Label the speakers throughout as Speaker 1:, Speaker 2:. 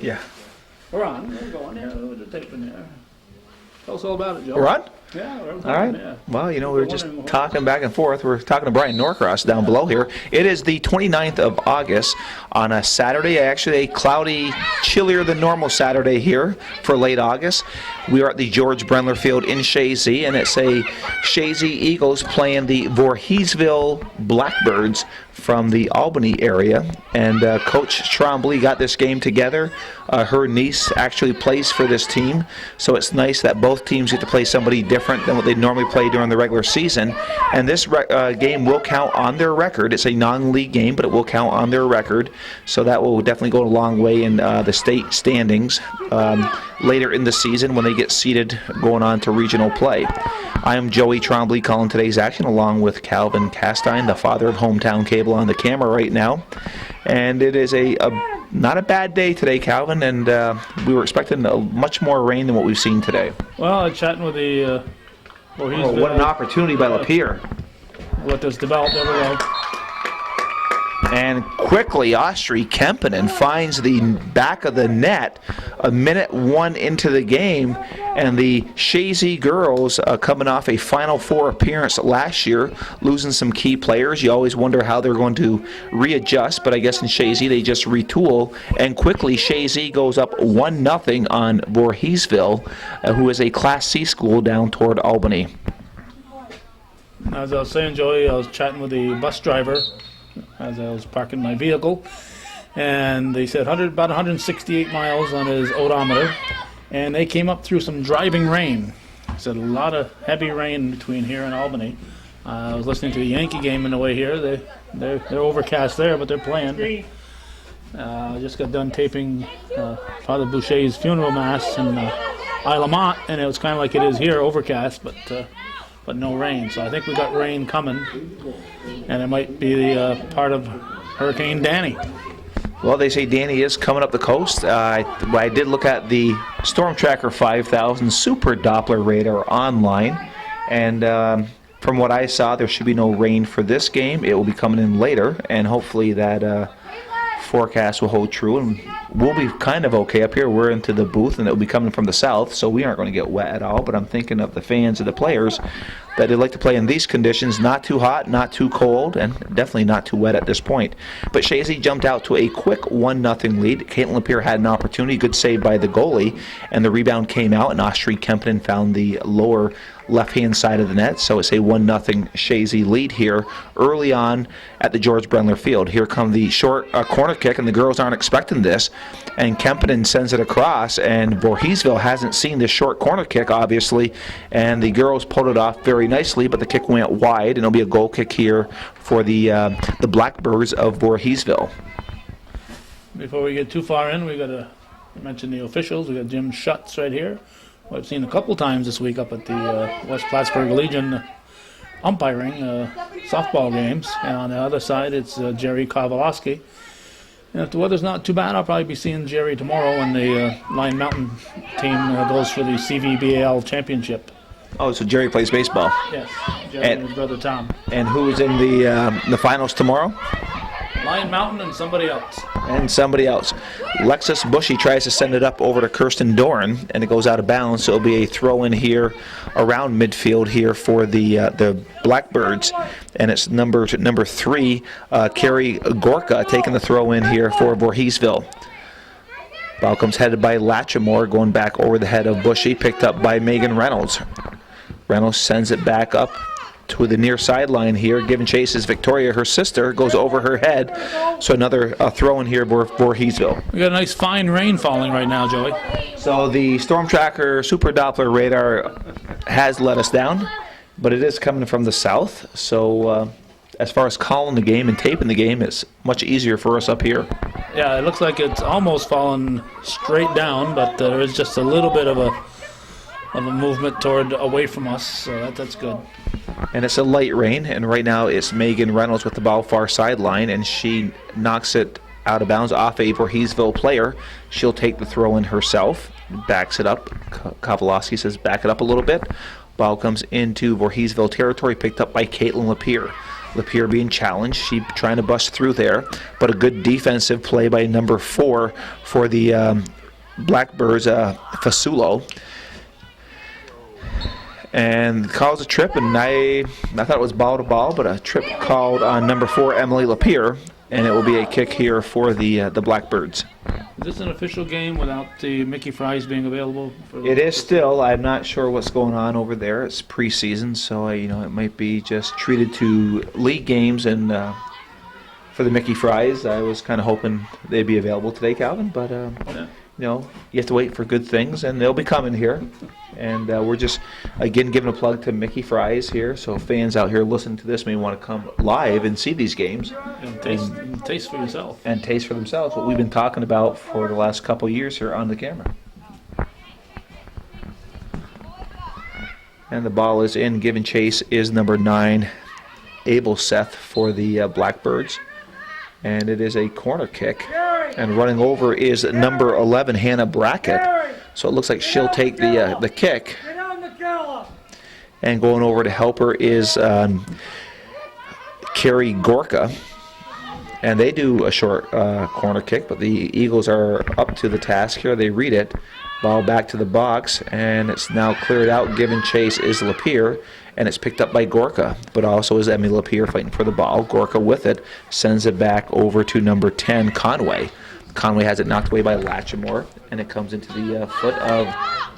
Speaker 1: Yeah.
Speaker 2: We're on. We're going. Yeah, we're just taping there. Tell us all about it, Joe.
Speaker 1: We're on?
Speaker 2: Yeah, we're on.
Speaker 1: All right.
Speaker 2: Yeah.
Speaker 1: Well, we were just talking back and forth. We're talking to Brian Norcross down below here. It is the 29th of August on a Saturday, actually a cloudy, chillier than normal Saturday here for late August. We are at the George Brendler Field in Chazy, and it's a Chazy Eagles playing the Vorheesville Blackbirds from the Albany area. And Coach Trombley got this game together. Her niece actually plays for this team, so it's nice that both teams get to play somebody different than what they normally play during the regular season. And this game will count on their record. It's a non-league game, but it will count on their record, so that will definitely go a long way in the state standings later in the season when they get seeded going on to regional play. I am Joey Trombley calling today's action along with Calvin Castine, the father of Hometown Cable, on the camera right now. And it is not a bad day today, Calvin, and we were expecting much more rain than what we've seen today.
Speaker 2: Well, chatting with the Vorheesville.
Speaker 1: What an opportunity by Lapeer.
Speaker 2: Let this develop. There we go.
Speaker 1: And quickly, Austri Kempinen finds the back of the net a minute one into the game. And the Chazy girls coming off a Final Four appearance last year, losing some key players. You always wonder how they're going to readjust, but I guess in Chazy they just retool. And quickly, Chazy goes up 1-0 on Vorheesville, who is a Class C school down toward Albany.
Speaker 2: As I was saying, Joey, I was chatting with the bus driver as I was parking my vehicle, and they said about 168 miles on his odometer, and they came up through some driving rain. He said a lot of heavy rain between here and Albany. I was listening to the Yankee game on the way here. They're overcast there, but they're playing. I just got done taping Father Boucher's funeral mass in Isle of Mont, and it was kind of like it is here, overcast, but no rain. So I think we got rain coming, and it might be part of Hurricane Danny.
Speaker 1: Well, they say Danny is coming up the coast. I did look at the Storm Tracker 5000 Super Doppler radar online, and from what I saw, there should be no rain for this game. It will be coming in later, and hopefully that forecast will hold true, and we'll be kind of okay up here. We're into the booth, and it will be coming from the south, so we aren't going to get wet at all. But I'm thinking of the fans and the players that they like to play in these conditions, not too hot, not too cold, and definitely not too wet at this point. But Chazy jumped out to a quick 1-0 lead. Caitlin Lapeer had an opportunity, good save by the goalie, and the rebound came out, and Austri Kempinen found the lower left-hand side of the net, so it's a 1-0 Chazy lead here early on at the George Brendler Field. Here come the short corner kick, and the girls aren't expecting this, and Kempinen sends it across, and Vorheesville hasn't seen this short corner kick, obviously, and the girls pulled it off very nicely, but the kick went wide, and it'll be a goal kick here for the Blackbirds of Vorheesville.
Speaker 2: Before we get too far in, we got to mention the officials. We got Jim Schutz right here, who I've seen a couple times this week up at the West Plattsburgh Legion umpiring softball games. And on the other side, it's Jerry Kowalowski. And if the weather's not too bad, I'll probably be seeing Jerry tomorrow when the Lion Mountain team goes for the CVBAL championship.
Speaker 1: Oh, so Jerry plays baseball.
Speaker 2: Yes, Jerry and his brother Tom.
Speaker 1: And who's in the finals tomorrow?
Speaker 2: Lion Mountain and somebody else.
Speaker 1: Lexus Bushy tries to send it up over to Kirsten Doran, and it goes out of bounds, so it'll be a throw-in here around midfield here for the Blackbirds, and it's number 3, Carrie Gorka, taking the throw-in here for Vorheesville. Ball comes headed by Latchimore, going back over the head of Bushy, picked up by Megan Reynolds. Reynolds sends it back up to the near sideline here, giving chase is Victoria, her sister, goes over her head. So another throw in here for Vorheesville.
Speaker 2: We got a nice fine rain falling right now, Joey.
Speaker 1: So the Storm Tracker Super Doppler radar has let us down, but it is coming from the south. So as far as calling the game and taping the game, it's much easier for us up here.
Speaker 2: Yeah, it looks like it's almost fallen straight down, but there is just a little bit of a movement toward away from us, so that's good.
Speaker 1: And it's a light rain, and right now it's Megan Reynolds with the ball far sideline, and she knocks it out of bounds off a Vorheesville player. She'll take the throw in herself, backs it up. Kowalowski says back it up a little bit. Ball comes into Vorheesville territory, picked up by Caitlin Lapeer. Lapeer being challenged. She trying to bust through there, but a good defensive play by number 4 for the Blackbirds, Fasulo. And calls a trip, and I thought it was ball to ball, but a trip called on number 4, Emily Lapeer, and it will be a kick here for the Blackbirds.
Speaker 2: Is this an official game without the Mickey Fries being available?
Speaker 1: It is still. I'm not sure what's going on over there. It's preseason, so it might be just treated to league games. And for the Mickey Fries, I was kind of hoping they'd be available today, Calvin. But you have to wait for good things, and they'll be coming here. And we're just, again, giving a plug to Mickey Fries here. So fans out here listening to this may want to come live and see these games.
Speaker 2: And taste for yourself.
Speaker 1: And taste for themselves what we've been talking about for the last couple of years here on the camera. And the ball is in. Giving chase is number 9, Abel Seth for the Blackbirds. And it is a corner kick. And running over is number 11, Hannah Brackett. So it looks like she'll take the kick. And going over to help her is Carrie Gorka. And they do a short corner kick, but the Eagles are up to the task here. They read it. Ball back to the box, and it's now cleared out. Giving chase is Lapeer, and it's picked up by Gorka, but also is Emily Lapeer fighting for the ball. Gorka with it, sends it back over to number 10, Conway. Conway has it knocked away by Latchmore, and it comes into the foot of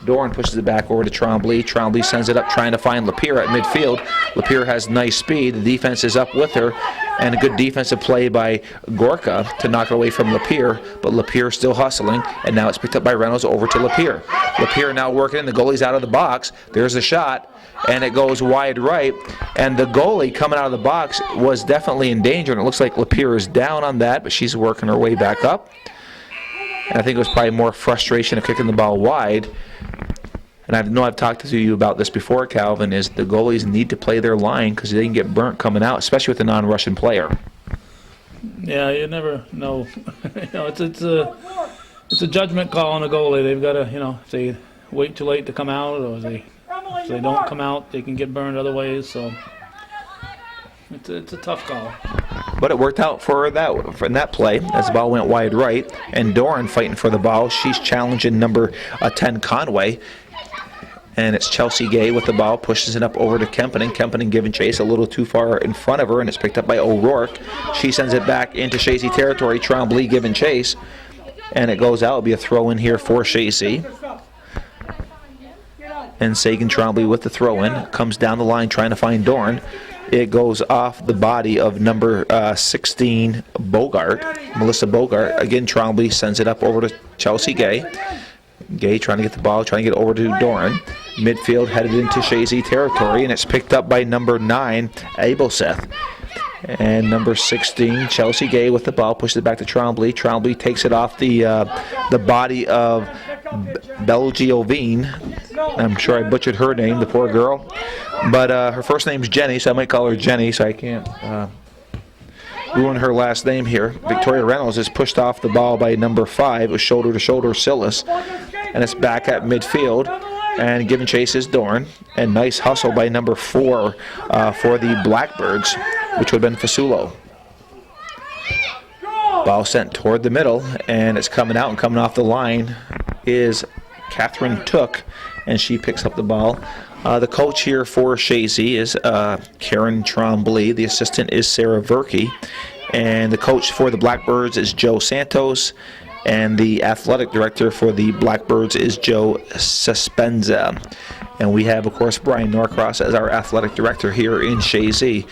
Speaker 1: Doran, pushes it back over to Trombley. Trombley sends it up, trying to find Lapeer at midfield. Lapeer has nice speed. The defense is up with her, and a good defensive play by Gorka to knock it away from Lapeer, but Lapeer still hustling, and now it's picked up by Reynolds over to Lapeer. Lapeer now working, the goalie's out of the box. There's a shot, and it goes wide right, and the goalie coming out of the box was definitely in danger, and it looks like Lapeer is down on that, but she's working her way back up. And I think it was probably more frustration of kicking the ball wide. And I know I've talked to you about this before, Calvin, is the goalies need to play their line because they can get burnt coming out, especially with a non-Russian player.
Speaker 2: Yeah, you never know. It's a judgment call on a goalie. They've got to, if they wait too late to come out, or if they don't come out, they can get burned other ways. So it's a tough call.
Speaker 1: But it worked out for that play as the ball went wide right, and Doran fighting for the ball. She's challenging number 10, Conway. And it's Chelsea Gay with the ball, pushes it up over to Kempinen. Kempinen giving chase a little too far in front of her, and it's picked up by O'Rourke. She sends it back into Chazy territory. Trombley giving chase, and it goes out. It'll be a throw in here for Chazy. And Sagan Trombley with the throw in, comes down the line trying to find Doran. It goes off the body of number 16, Bogart, Melissa Bogart. Again, Trombley sends it up over to Chelsea Gay. Gay trying to get the ball, trying to get over to Doran. Midfield headed into Chazy territory, and it's picked up by number 9, Abelseth. And number 16, Chelsea Gay with the ball, pushes it back to Trombley. Trombley takes it off the body of Belgiovine. I'm sure I butchered her name, the poor girl. But her first name's Jenny, so I might call her Jenny, so I can't ruin her last name here. Victoria Reynolds is pushed off the ball by number 5, with shoulder-to-shoulder Silas. And it's back at midfield. And giving chase is Doran. And nice hustle by number 4 for the Blackbirds, which would have been Fasulo. Ball sent toward the middle, and it's coming out, and coming off the line is Catherine Took, and she picks up the ball. The coach here for Chazy is Karen Trombley. The assistant is Sarah Verkey. And the coach for the Blackbirds is Joe Santos. And the athletic director for the Blackbirds is Joe Suspenza. And we have, of course, Brian Norcross as our athletic director here in Chazy.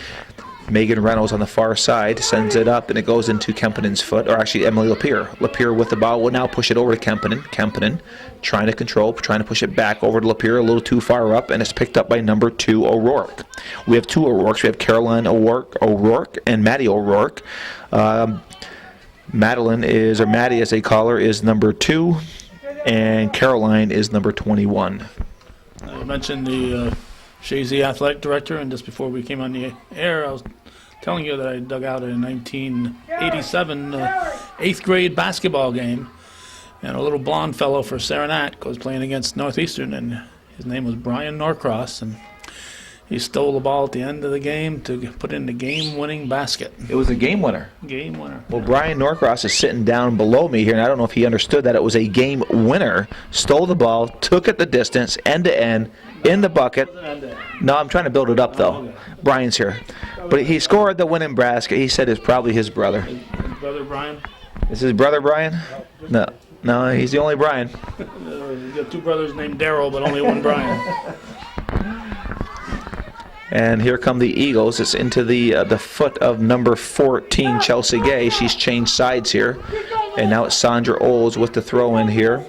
Speaker 1: Megan Reynolds on the far side sends it up, and it goes into Kempinen's foot, or actually Emily Lapeer. Lapeer with the ball will now push it over to Kempinen. Kempinen trying to control, trying to push it back over to Lapeer, a little too far up, and it's picked up by number 2, O'Rourke. We have 2 O'Rourkes. We have Caroline O'Rourke and Maddie O'Rourke. Madeline is, or Maddie as they call her, is number 2, and Caroline is number 21.
Speaker 2: I mentioned the Chazy athletic director, and just before we came on the air, I was telling you that I dug out a 1987 8th grade basketball game, and a little blonde fellow for Saranac was playing against Northeastern, and his name was Brian Norcross, and He stole the ball at the end of the game to put in the game-winning basket.
Speaker 1: It was a game winner.
Speaker 2: Game winner.
Speaker 1: Well, Brian Norcross is sitting down below me here, and I don't know if he understood that it was a game winner. Stole the ball, took it the distance, end to end, in the bucket. No, I'm trying to build it up, though. Brian's here. But he scored the winning basket. He said it's probably his brother.
Speaker 2: His brother Brian?
Speaker 1: Is his brother Brian? No, he's the only Brian.
Speaker 2: He's got two brothers named Daryl, but only one Brian.
Speaker 1: And here come the Eagles. It's into the foot of number 14, Chelsea Gay. She's changed sides here. And now it's Sandra Olds with the throw in here.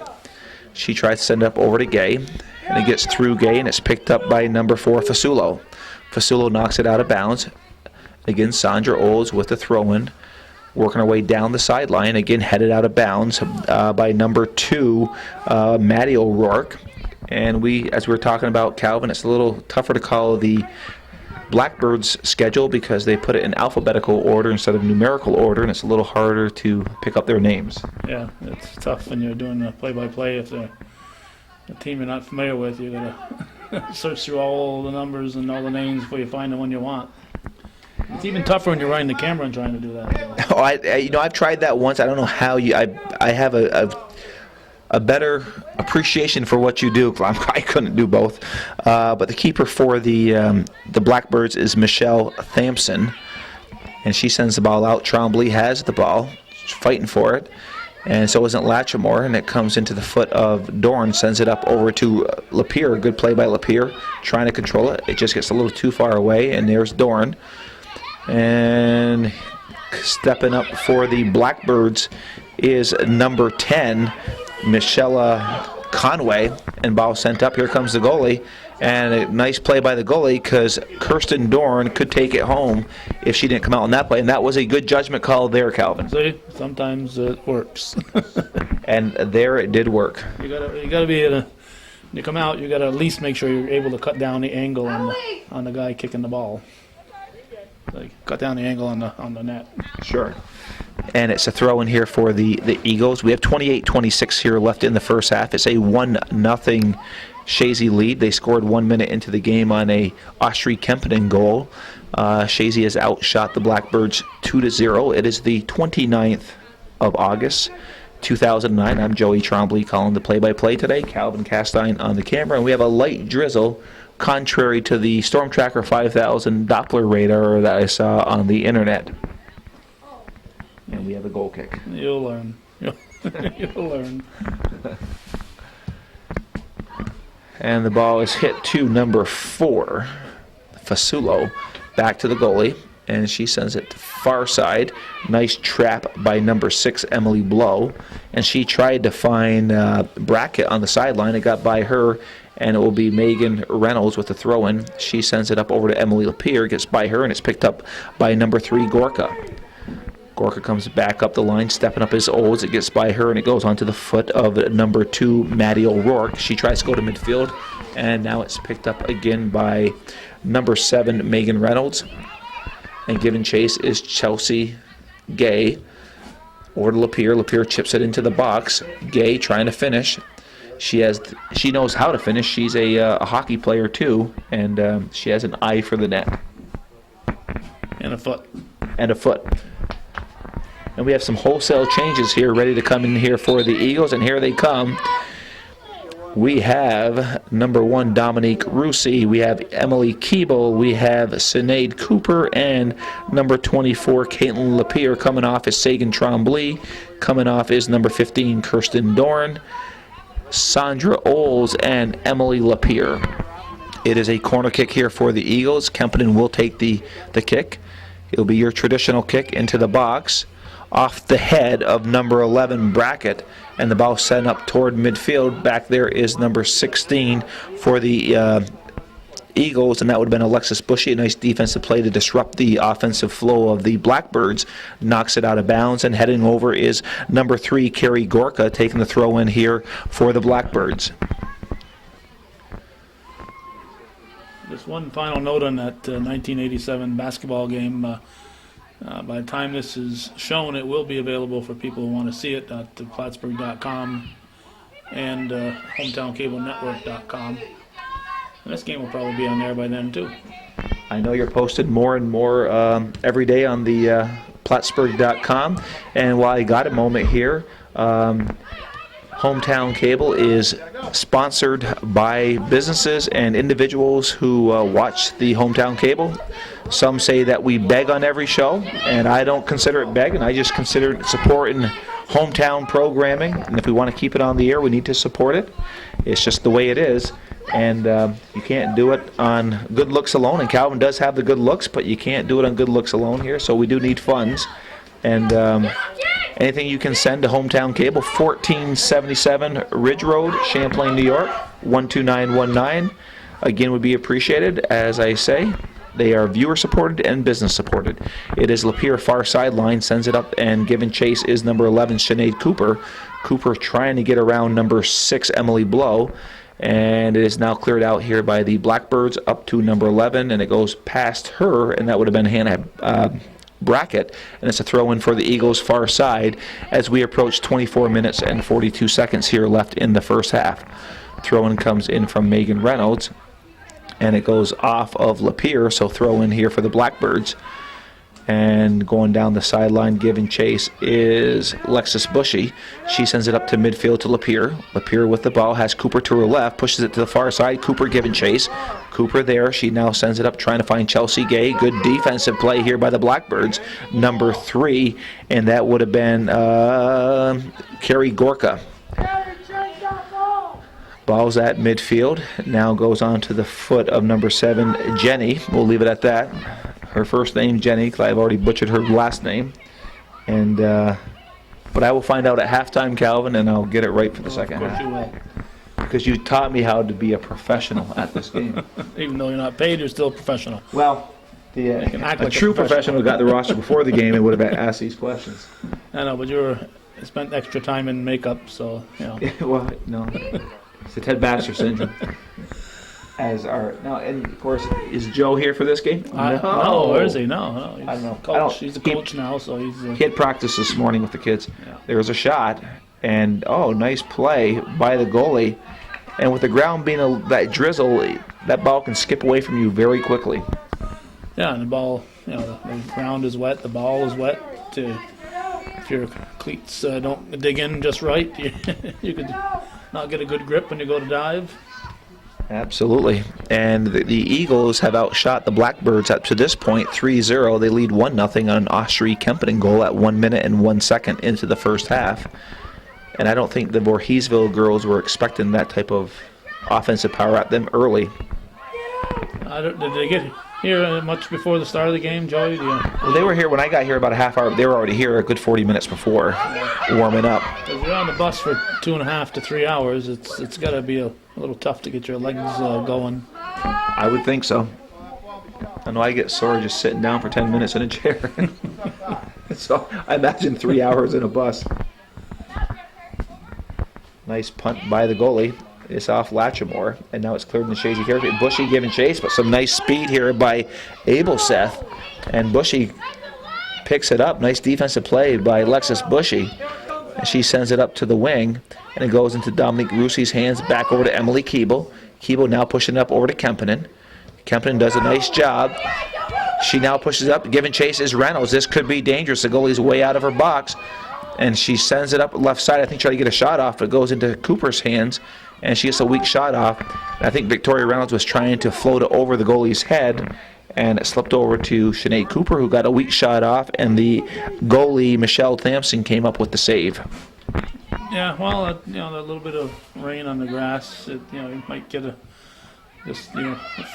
Speaker 1: She tries to send it up over to Gay. And it gets through Gay, and it's picked up by number 4, Fasulo. Fasulo knocks it out of bounds. Again, Sandra Olds with the throw in. Working her way down the sideline. Again, headed out of bounds by number 2, Maddie O'Rourke. And as we were talking about, Calvin, it's a little tougher to call the Blackbirds schedule because they put it in alphabetical order instead of numerical order, and it's a little harder to pick up their names.
Speaker 2: Yeah, it's tough when you're doing the play-by-play. If they're a team you're not familiar with, you gotta search through all the numbers and all the names before you find the one you want. It's even tougher when you're running the camera and trying to do that.
Speaker 1: Oh, I've tried that once. I don't know how I have a better appreciation for what you do. I couldn't do both. But the keeper for the Blackbirds is Michelle Thampson, and she sends the ball out. Trombley has the ball, fighting for it, and so isn't Latchmore, and it comes into the foot of Dorn, sends it up over to Lapierre. Good play by Lapierre, trying to control it. It just gets a little too far away, and there's Dorn. And stepping up for the Blackbirds is number 10, Michelle Conway, and ball sent up. Here comes the goalie, and a nice play by the goalie because Kirsten Dorn could take it home if she didn't come out on that play, and that was a good judgment call there, Calvin.
Speaker 2: See, sometimes it works.
Speaker 1: And there it did work.
Speaker 2: You gotta be able to. When you come out, you gotta at least make sure you're able to cut down the angle on the guy kicking the ball. Like cut down the angle on the net.
Speaker 1: Sure. And it's a throw in here for the Eagles. We have 28-26 here left in the first half. It's a 1-0 Chazy lead. They scored 1 minute into the game on a Austri Kempinen goal. Chazy has outshot the Blackbirds 2-0. It is the 29th of August, 2009. I'm Joey Trombley calling the play-by-play today. Calvin Castine on the camera. And we have a light drizzle, contrary to the Storm Tracker 5000 Doppler radar that I saw on the internet. And we have a goal kick.
Speaker 2: You'll learn. You'll learn.
Speaker 1: And the ball is hit to number 4, Fasulo, back to the goalie, and she sends it to far side. Nice trap by number 6, Emily Blow, and she tried to find Brackett on the sideline. It got by her, and it will be Megan Reynolds with the throw-in. She sends it up over to Emily Lapierre, gets by her, and it's picked up by number 3, Gorka. Gorka comes back up the line, stepping up his O's. It gets by her, and it goes onto the foot of number 2, Maddie O'Rourke. She tries to go to midfield, and now it's picked up again by number 7, Megan Reynolds. And giving chase is Chelsea Gay. Over to Lapierre. Lapierre chips it into the box. Gay trying to finish. She knows how to finish. She's a hockey player too, and she has an eye for the net.
Speaker 2: And a foot.
Speaker 1: And a foot. And we have some wholesale changes here ready to come in here for the Eagles, and here they come. We have number 1, Dominique Russi. We have Emily Keeble. We have Sinead Cooper. And number 24, Caitlin Lapierre. Coming off is Sagan Trombley. Coming off is number 15, Kirsten Dorn, Sandra Olds, and Emily Lapierre. It is a corner kick here for the Eagles. Kempinen will take the kick. It'll be your traditional kick into the box, off the head of number 11, Brackett, and the ball sent up toward midfield. Back there is number 16 for the Eagles, and that would have been Alexis Bushy. A nice defensive play to disrupt the offensive flow of the Blackbirds. Knocks it out of bounds, and heading over is number 3, Carrie Gorka, taking the throw in here for the Blackbirds.
Speaker 2: Just one final note on that 1987 basketball game. By the time this is shown, it will be available for people who want to see it at Plattsburgh.com and HometownCableNetwork.com. And this game will probably be on there by then too.
Speaker 1: I know you're posted more and more every day on the Plattsburgh.com. And while I got a moment here, Hometown Cable is sponsored by businesses and individuals who watch the Hometown Cable. Some say that we beg on every show, and I don't consider it begging. I just consider it supporting hometown programming, and if we want to keep it on the air, we need to support it. It's just the way it is, and you can't do it on good looks alone, and Calvin does have the good looks, but you can't do it on good looks alone here, so we do need funds. And anything you can send to Hometown Cable, 1477 Ridge Road, Champlain, New York, 12919. Again, would be appreciated. As I say, they are viewer-supported and business-supported. It is Lapeer far sideline, sends it up, and given chase is number 11, Sinead Cooper. Cooper trying to get around number 6, Emily Blow. And it is now cleared out here by the Blackbirds up to number 11, and it goes past her, and that would have been Hannah Brackett, and it's a throw-in for the Eagles far side as we approach 24 minutes and 42 seconds here left in the first half. Throw-in comes in from Megan Reynolds, and it goes off of Lapeer, so throw-in here for the Blackbirds. And going down the sideline, giving chase is Lexus Bushy. She sends it up to midfield to Lapeer. Lapeer with the ball has Cooper to her left, pushes it to the far side. Cooper giving chase. Cooper there. She now sends it up, trying to find Chelsea Gay. Good defensive play here by the Blackbirds. Number 3, and that would have been Carrie Gorka. Ball's at midfield. Now goes on to the foot of number 7, Jenny. We'll leave it at that. Her first name, Jenny, because I've already butchered her last name. And but I will find out at halftime, Calvin, and I'll get it right for the second half.
Speaker 2: You will.
Speaker 1: Because you taught me how to be a professional at this game.
Speaker 2: Even though you're not paid, you're still a professional.
Speaker 1: Well,
Speaker 2: can act
Speaker 1: a
Speaker 2: like a
Speaker 1: true
Speaker 2: professional.
Speaker 1: professional got the roster before the game and would have asked these questions.
Speaker 2: I know, but you spent extra time in makeup, so, you know.
Speaker 1: Well, no. It's the Ted Baxter syndrome. And of course, is Joe here for this game?
Speaker 2: No, where is he? No. He's
Speaker 1: I don't know.
Speaker 2: Coach. He's a coach now, so he's.
Speaker 1: He had practice this morning with the kids.
Speaker 2: Yeah.
Speaker 1: There was a shot, and nice play by the goalie. And with the ground being that drizzle, that ball can skip away from you very quickly.
Speaker 2: Yeah, and the ball, the ground is wet, the ball is wet. If your cleats don't dig in just right, you could not get a good grip when you go to dive.
Speaker 1: Absolutely. And the Eagles have outshot the Blackbirds up to this point 3-0. They lead 1-0 on an Austrie-Kempten goal at 1 minute and 1 second into the first half. And I don't think the Vorheesville girls were expecting that type of offensive power at them early.
Speaker 2: Did they get here much before the start of the game, Joey?
Speaker 1: Well, they were here when I got here about a half hour. They were already here a good 40 minutes before warming up.
Speaker 2: If you're on the bus for 2.5 to 3 hours, it's got to be a little tough to get your legs going.
Speaker 1: I would think so. I know I get sore just sitting down for 10 minutes in a chair. So I imagine 3 hours in a bus. Nice punt by the goalie. It's off Latchmore, and now it's cleared in the Chazy territory. Bushy giving chase, but some nice speed here by Abelseth, and Bushy picks it up. Nice defensive play by Alexis Bushy. And she sends it up to the wing, and it goes into Dominique Russi's hands, back over to Emily Keeble. Keeble now pushing it up over to Kempinen. Kempinen does a nice job. She now pushes up, giving chase is Reynolds. This could be dangerous. The goalie's way out of her box, and she sends it up left side. I think trying to get a shot off, but it goes into Cooper's hands, and she gets a weak shot off. I think Victoria Reynolds was trying to float it over the goalie's head, and it slipped over to Sinead Cooper, who got a weak shot off, and the goalie, Michelle Thompson, came up with the save.
Speaker 2: Yeah, well, a little bit of rain on the grass, you might get the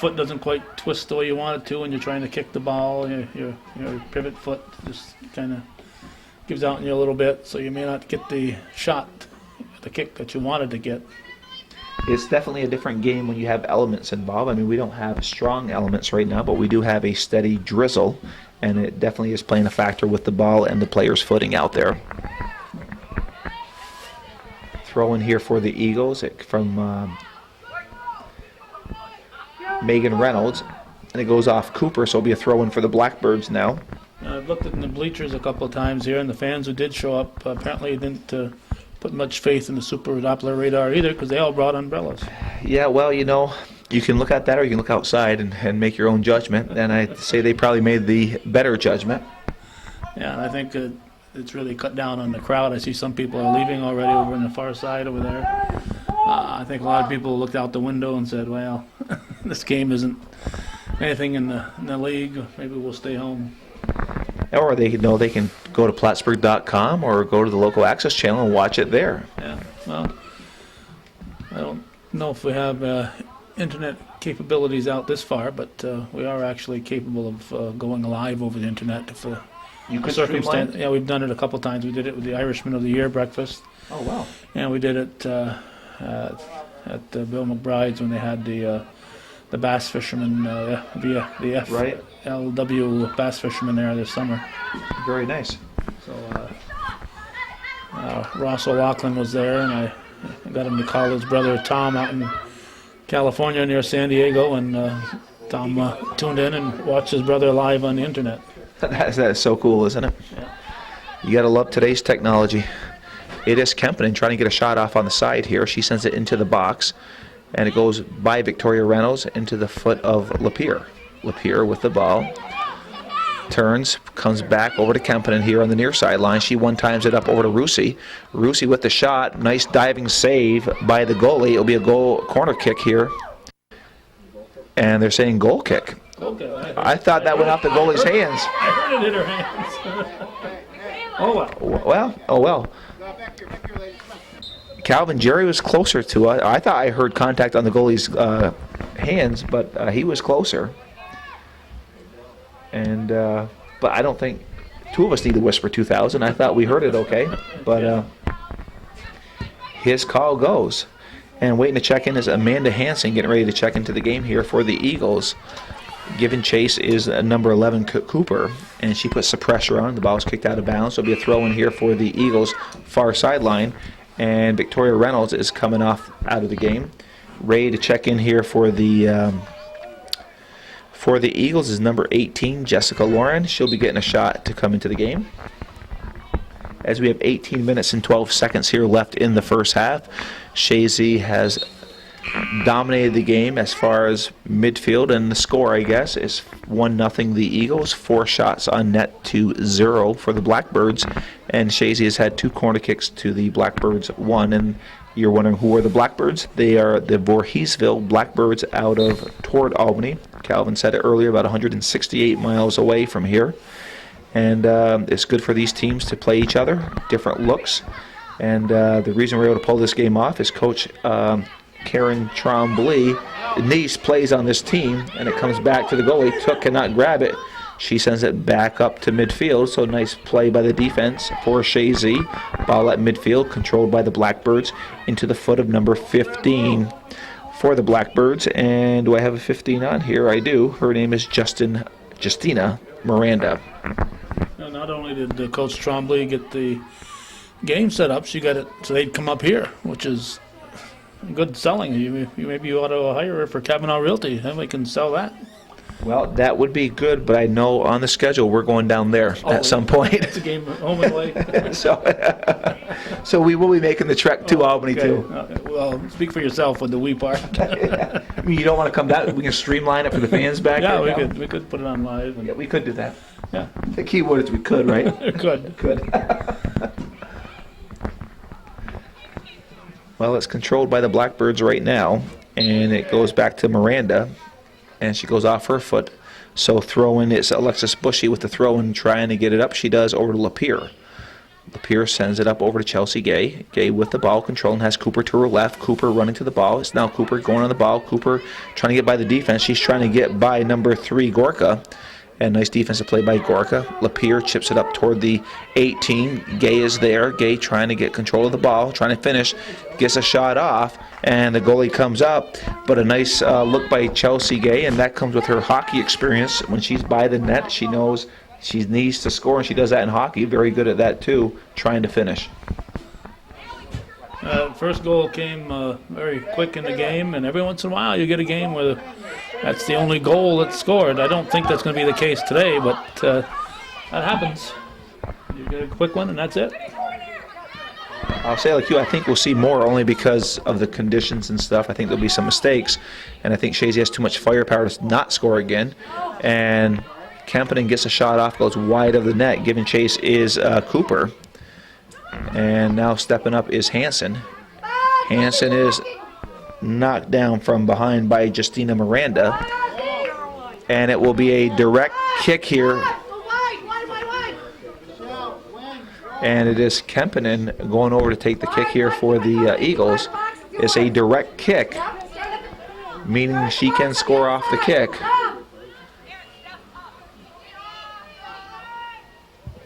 Speaker 2: foot doesn't quite twist the way you want it to when you're trying to kick the ball. Your pivot foot just kind of gives out in you a little bit, so you may not get the shot, the kick that you wanted to get.
Speaker 1: It's definitely a different game when you have elements involved. I mean, we don't have strong elements right now, but we do have a steady drizzle, and it definitely is playing a factor with the ball and the player's footing out there. Throw in here for the Eagles from Megan Reynolds, and it goes off Cooper, so it'll be a throw in for the Blackbirds now.
Speaker 2: I've looked in the bleachers a couple of times here, and the fans who did show up apparently didn't put much faith in the Super Doppler radar either, because they all brought umbrellas.
Speaker 1: Yeah, well, You can look at that, or you can look outside and make your own judgment. And I say they probably made the better judgment.
Speaker 2: Yeah, and I think it's really cut down on the crowd. I see some people are leaving already over on the far side over there. I think a lot of people looked out the window and said, well, this game isn't anything in the league. Maybe we'll stay home.
Speaker 1: Or they know they can go to Plattsburgh.com or go to the local access channel and watch it there.
Speaker 2: Yeah, well, I don't know if we have internet capabilities out this far, but we are actually capable of going live over the internet if
Speaker 1: You could
Speaker 2: circumstance.
Speaker 1: streamline?
Speaker 2: Yeah, we've done it a couple times. We did it with the Irishman of the Year breakfast,
Speaker 1: Oh, wow.
Speaker 2: and we did it at Bill McBride's when they had the bass fishermen via the
Speaker 1: Right.
Speaker 2: FLW bass fishermen there this summer.
Speaker 1: Very nice.
Speaker 2: So Ross O'Loughlin was there, and I got him to call his brother Tom out in California near San Diego, and Tom tuned in and watched his brother live on the internet.
Speaker 1: That is so cool, isn't it?
Speaker 2: Yeah.
Speaker 1: You got to love today's technology. It is Kempinen trying to get a shot off on the side here. She sends it into the box, and it goes by Victoria Reynolds into the foot of Lapierre. Lapierre with the ball. Turns, comes back over to Kempinen here on the near sideline. She one-times it up over to Rusi. Rusi with the shot. Nice diving save by the goalie. It'll be a corner kick here. And they're saying goal kick.
Speaker 2: Okay.
Speaker 1: I thought that went off the goalie's hands.
Speaker 2: I heard it hit her hands.
Speaker 1: Oh well. Calvin Jerry was closer to it. I thought I heard contact on the goalie's hands, but he was closer. And but I don't think two of us need to whisper 2000. I thought we heard it okay, but his call goes. And waiting to check in is Amanda Hansen, getting ready to check into the game here for the Eagles. Giving chase is number 11 Cooper, and she puts some pressure on. The ball is kicked out of bounds. So it'll be a throw in here for the Eagles far sideline, and Victoria Reynolds is coming off out of the game. Ready to check in here for the Eagles is number 18 Jessica Lauren. She'll be getting a shot to come into the game. As we have 18 minutes and 12 seconds here left in the first half, Chazy has dominated the game as far as midfield, and the score, I guess, is 1-0 the Eagles. 4 shots on net to 0 for the Blackbirds, and Chazy has had 2 corner kicks to the Blackbirds 1. And you're wondering who are the Blackbirds? They are the Vorheesville Blackbirds out of toward Albany. Calvin said it earlier, about 168 miles away from here. And it's good for these teams to play each other, different looks. And the reason we're able to pull this game off is Coach Karen Trombley niece plays on this team, and it comes back to the goalie. Took cannot grab it. She sends it back up to midfield, so nice play by the defense for Chazy. Ball at midfield, controlled by the Blackbirds, into the foot of number 15 for the Blackbirds. And do I have a 15 on here? I do. Her name is Justina Miranda.
Speaker 2: Now, not only did Coach Trombley get the game set up, she got it so they'd come up here, which is good selling. Maybe you ought to hire her for Kavanaugh Realty. Then we can sell that.
Speaker 1: Well, that would be good, but I know on the schedule we're going down there at some point.
Speaker 2: It's a game home and away.
Speaker 1: So we will be making the trek to Albany,
Speaker 2: Okay.
Speaker 1: too.
Speaker 2: Well, speak for yourself with the we part.
Speaker 1: I mean, you don't want to come back. We can streamline it for the fans back
Speaker 2: Yeah,
Speaker 1: there.
Speaker 2: we could put it on live. And,
Speaker 1: Yeah, we could do that.
Speaker 2: yeah,
Speaker 1: The key word is we could, right?
Speaker 2: good.
Speaker 1: Good. Well, it's controlled by the Blackbirds right now, and it goes back to Miranda, and she goes off her foot. So throw-in, it's Alexis Bushy with the throw-in, trying to get it up. She does over to Lapierre. Lapierre sends it up over to Chelsea Gay. Gay with the ball control and has Cooper to her left. Cooper running to the ball. It's now Cooper going on the ball. Cooper trying to get by the defense. She's trying to get by number 3, Gorka. And nice defensive play by Gorka. Lapierre chips it up toward the 18. Gay is there. Gay trying to get control of the ball, trying to finish. Gets a shot off, and the goalie comes up. But a nice look by Chelsea Gay, and that comes with her hockey experience. When she's by the net, she knows she needs to score, and she does that in hockey. Very good at that, too, trying to finish.
Speaker 2: First goal came very quick in the game, and every once in a while you get a game where that's the only goal that's scored. I don't think that's going to be the case today, but that happens. You get a quick one, and that's it.
Speaker 1: I'll say like you, I think we'll see more only because of the conditions and stuff. I think there'll be some mistakes, and I think Chazy has too much firepower to not score again. And Kempinen gets a shot off, goes wide of the net. Giving chase is Cooper. And now stepping up is Hansen. Hansen is knocked down from behind by Justina Miranda. And it will be a direct kick here. And it is Kempinen going over to take the kick here for the Eagles. It's a direct kick, meaning she can score off the kick.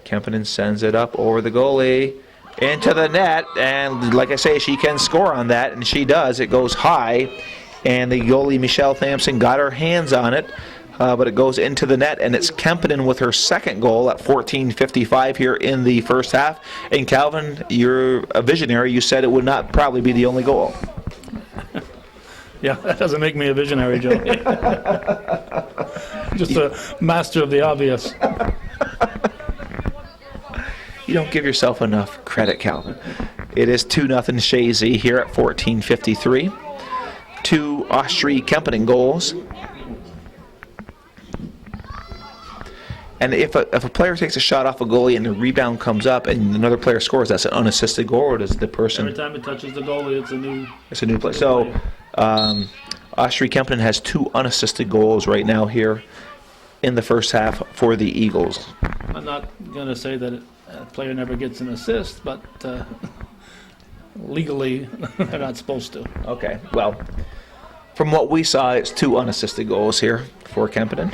Speaker 1: Kempinen sends it up over the goalie into the net, and like I say, she can score on that, and she does. It goes high, and the goalie Michelle Thampson got her hands on it, but it goes into the net, and it's Kempinen with her second goal at 14:55 here in the first half. And Calvin, you're a visionary. You said it would not probably be the only goal.
Speaker 2: Yeah, that doesn't make me a visionary, Joe. Just a master of the obvious.
Speaker 1: You don't give yourself enough credit, Calvin. It is 2-0 Chazy here at 14:53. 2 Austri Kempinen goals. And if a player takes a shot off a goalie and the rebound comes up and another player scores, that's an unassisted goal, or does the person...
Speaker 2: Every time it touches the goalie,
Speaker 1: it's a new play. So Austri Kempinen has 2 unassisted goals right now here in the first half for the Eagles.
Speaker 2: I'm not going to say that a player never gets an assist, but legally they're not supposed to.
Speaker 1: Okay, well, from what we saw, it's 2 unassisted goals here for Kempinen.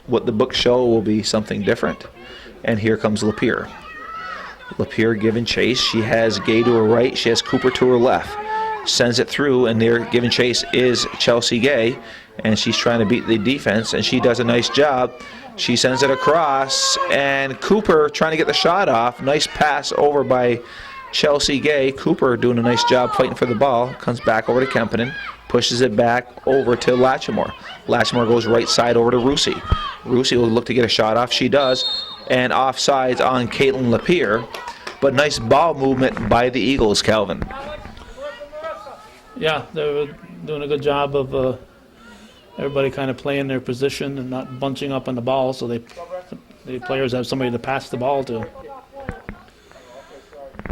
Speaker 1: What the books show will be something different. And here comes Lapierre. Lapierre giving chase. She has Gay to her right. She has Cooper to her left. Sends it through, and there giving chase is Chelsea Gay. And she's trying to beat the defense, and she does a nice job. She sends it across, and Cooper trying to get the shot off. Nice pass over by Chelsea Gay. Cooper doing a nice job fighting for the ball. Comes back over to Kempinen. Pushes it back over to Latchmore. Latchmore goes right side over to Russi. Russi will look to get a shot off. She does. And offsides on Caitlin Lapierre. But nice ball movement by the Eagles, Calvin.
Speaker 2: Yeah, they were doing a good job of everybody kind of playing their position and not bunching up on the ball, so the players have somebody to pass the ball to.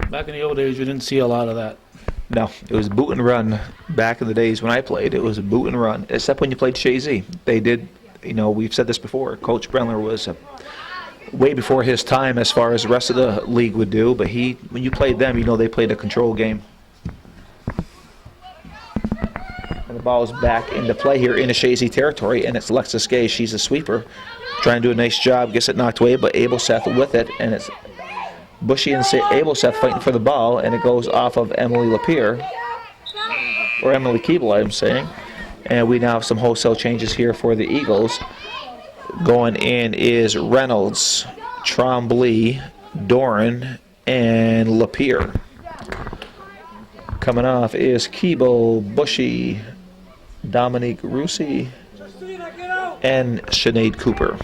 Speaker 2: Back in the old days, you didn't see a lot of that.
Speaker 1: No, it was boot and run. Back in the days when I played, it was a boot and run, except when you played Chazy. They did, we've said this before, Coach Brendler was way before his time as far as the rest of the league would do, but when you played them, they played a control game. And the ball is back into play here into Chazy territory, and it's Alexis Gay. She's a sweeper, trying to do a nice job, gets it knocked away, but Abelseth with it, and it's Bushy and Abelseth fighting for the ball, and it goes off of Emily Lapierre, or Emily Keeble, I'm saying. And we now have some wholesale changes here for the Eagles. Going in is Reynolds, Trombley, Doran, and Lapierre. Coming off is Keeble, Bushy, Dominique Russi, and Sinead Cooper.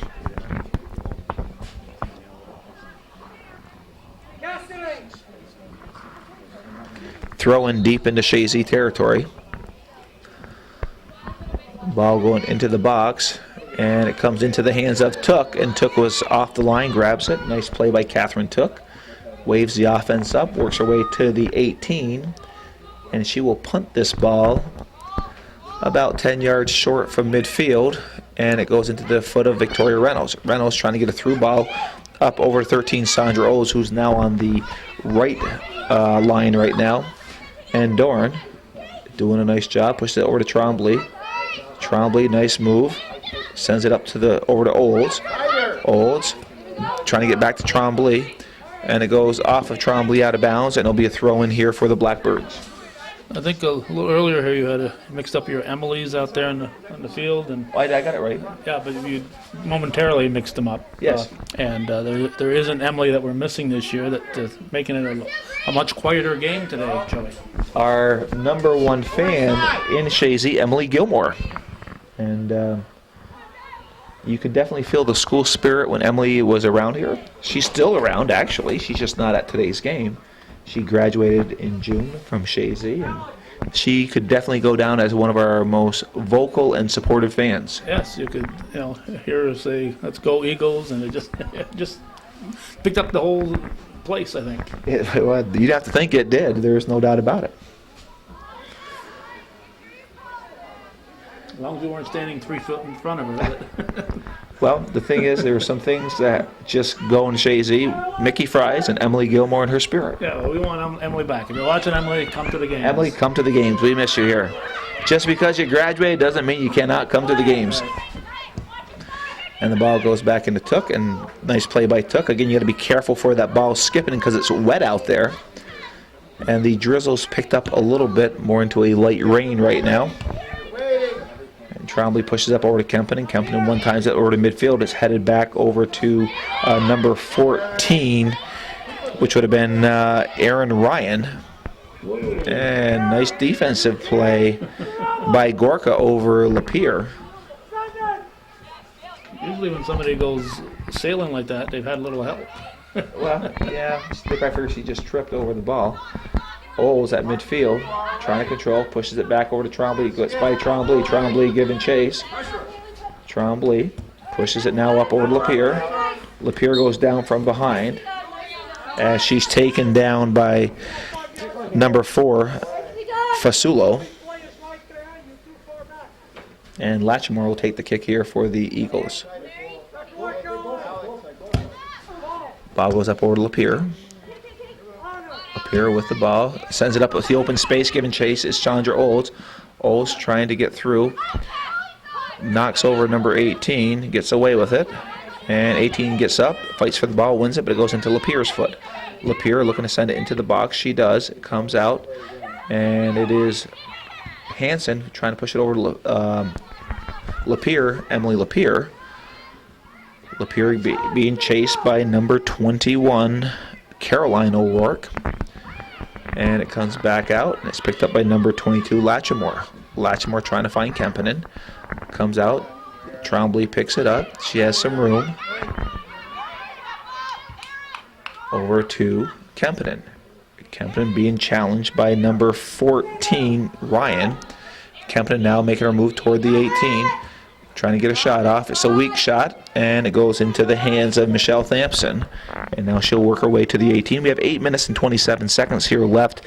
Speaker 1: Throwing deep into Chazy territory. Ball going into the box, and it comes into the hands of Took, and Took was off the line, grabs it. Nice play by Catherine Took. Waves the offense up, works her way to the 18, and she will punt this ball about 10 yards short from midfield, and it goes into the foot of Victoria Reynolds. Reynolds trying to get a through ball up over 13 Sandra O's, who's now on the right line right now. And Doran doing a nice job, pushes it over to Trombley. Trombley, nice move. Sends it up over to Olds. Olds trying to get back to Trombley. And it goes off of Trombley out of bounds, and it'll be a throw in here for the Blackbirds.
Speaker 2: I think a little earlier here you had mixed up your Emilys out there on the field, and
Speaker 1: I got it right.
Speaker 2: yeah, but you momentarily mixed them up.
Speaker 1: Yes.
Speaker 2: There is an Emily that we're missing this year that making it a much quieter game today, Joey.
Speaker 1: Our number 1 fan in Chazy, Emily Gilmore, and you could definitely feel the school spirit when Emily was around here. She's still around, actually. She's just not at today's game. She graduated in June from Chazy, and she could definitely go down as one of our most vocal and supportive fans.
Speaker 2: Yes, you could, hear her say, "Let's go Eagles," and it just, it just picked up the whole place, I think.
Speaker 1: Well, you'd have to think it did. There's no doubt about it.
Speaker 2: As long as you weren't standing 3 foot in front of her.
Speaker 1: Well, the thing is, there are some things that just go in Chazy. Mickey Fries and Emily Gilmore and her spirit.
Speaker 2: Yeah, well, we want Emily back. If you're watching Emily, come to the game.
Speaker 1: Emily, come to the games. We miss you here. Just because you graduated doesn't mean you cannot come to the games. And the ball goes back into Took, and nice play by Took. Again, you got to be careful for that ball skipping because it's wet out there. And the drizzle's picked up a little bit more into a light rain right now. And Trombley pushes up over to Kempton, and Kempton one times it over to midfield. It's headed back over to number 14, which would have been Aaron Ryan. And nice defensive play by Gorka over Lapierre.
Speaker 2: Usually when somebody goes sailing like that, they've had a little help.
Speaker 1: Well, yeah, I figure she just tripped over the ball. Oles at midfield, trying to control, pushes it back over to Trombley, gets by Trombley, Trombley giving chase. Trombley pushes it now up over to Lapierre. Lapierre goes down from behind as she's taken down by number 4, Fasulo. And Latchmore will take the kick here for the Eagles. Ball goes up over to Lapierre. Lapierre with the ball, sends it up with the open space, giving chase is Chandra Olds. Olds trying to get through, knocks over number 18, gets away with it, and 18 gets up, fights for the ball, wins it, but it goes into Lapierre's foot. Lapierre looking to send it into the box. She does. It comes out, and it is Hanson trying to push it over to Lapierre, Emily Lapierre. Lapierre being chased by number 21, Caroline O'Rourke. And it comes back out, and it's picked up by number 22, Latchmore. Latchmore trying to find Kempinen. Comes out. Trombley picks it up. She has some room. Over to Kempinen. Kempinen being challenged by number 14, Ryan. Kempinen now making her move toward the 18. Trying to get a shot off. It's a weak shot, and it goes into the hands of Michelle Thampson. And now she'll work her way to the 18. We have 8 minutes and 27 seconds here left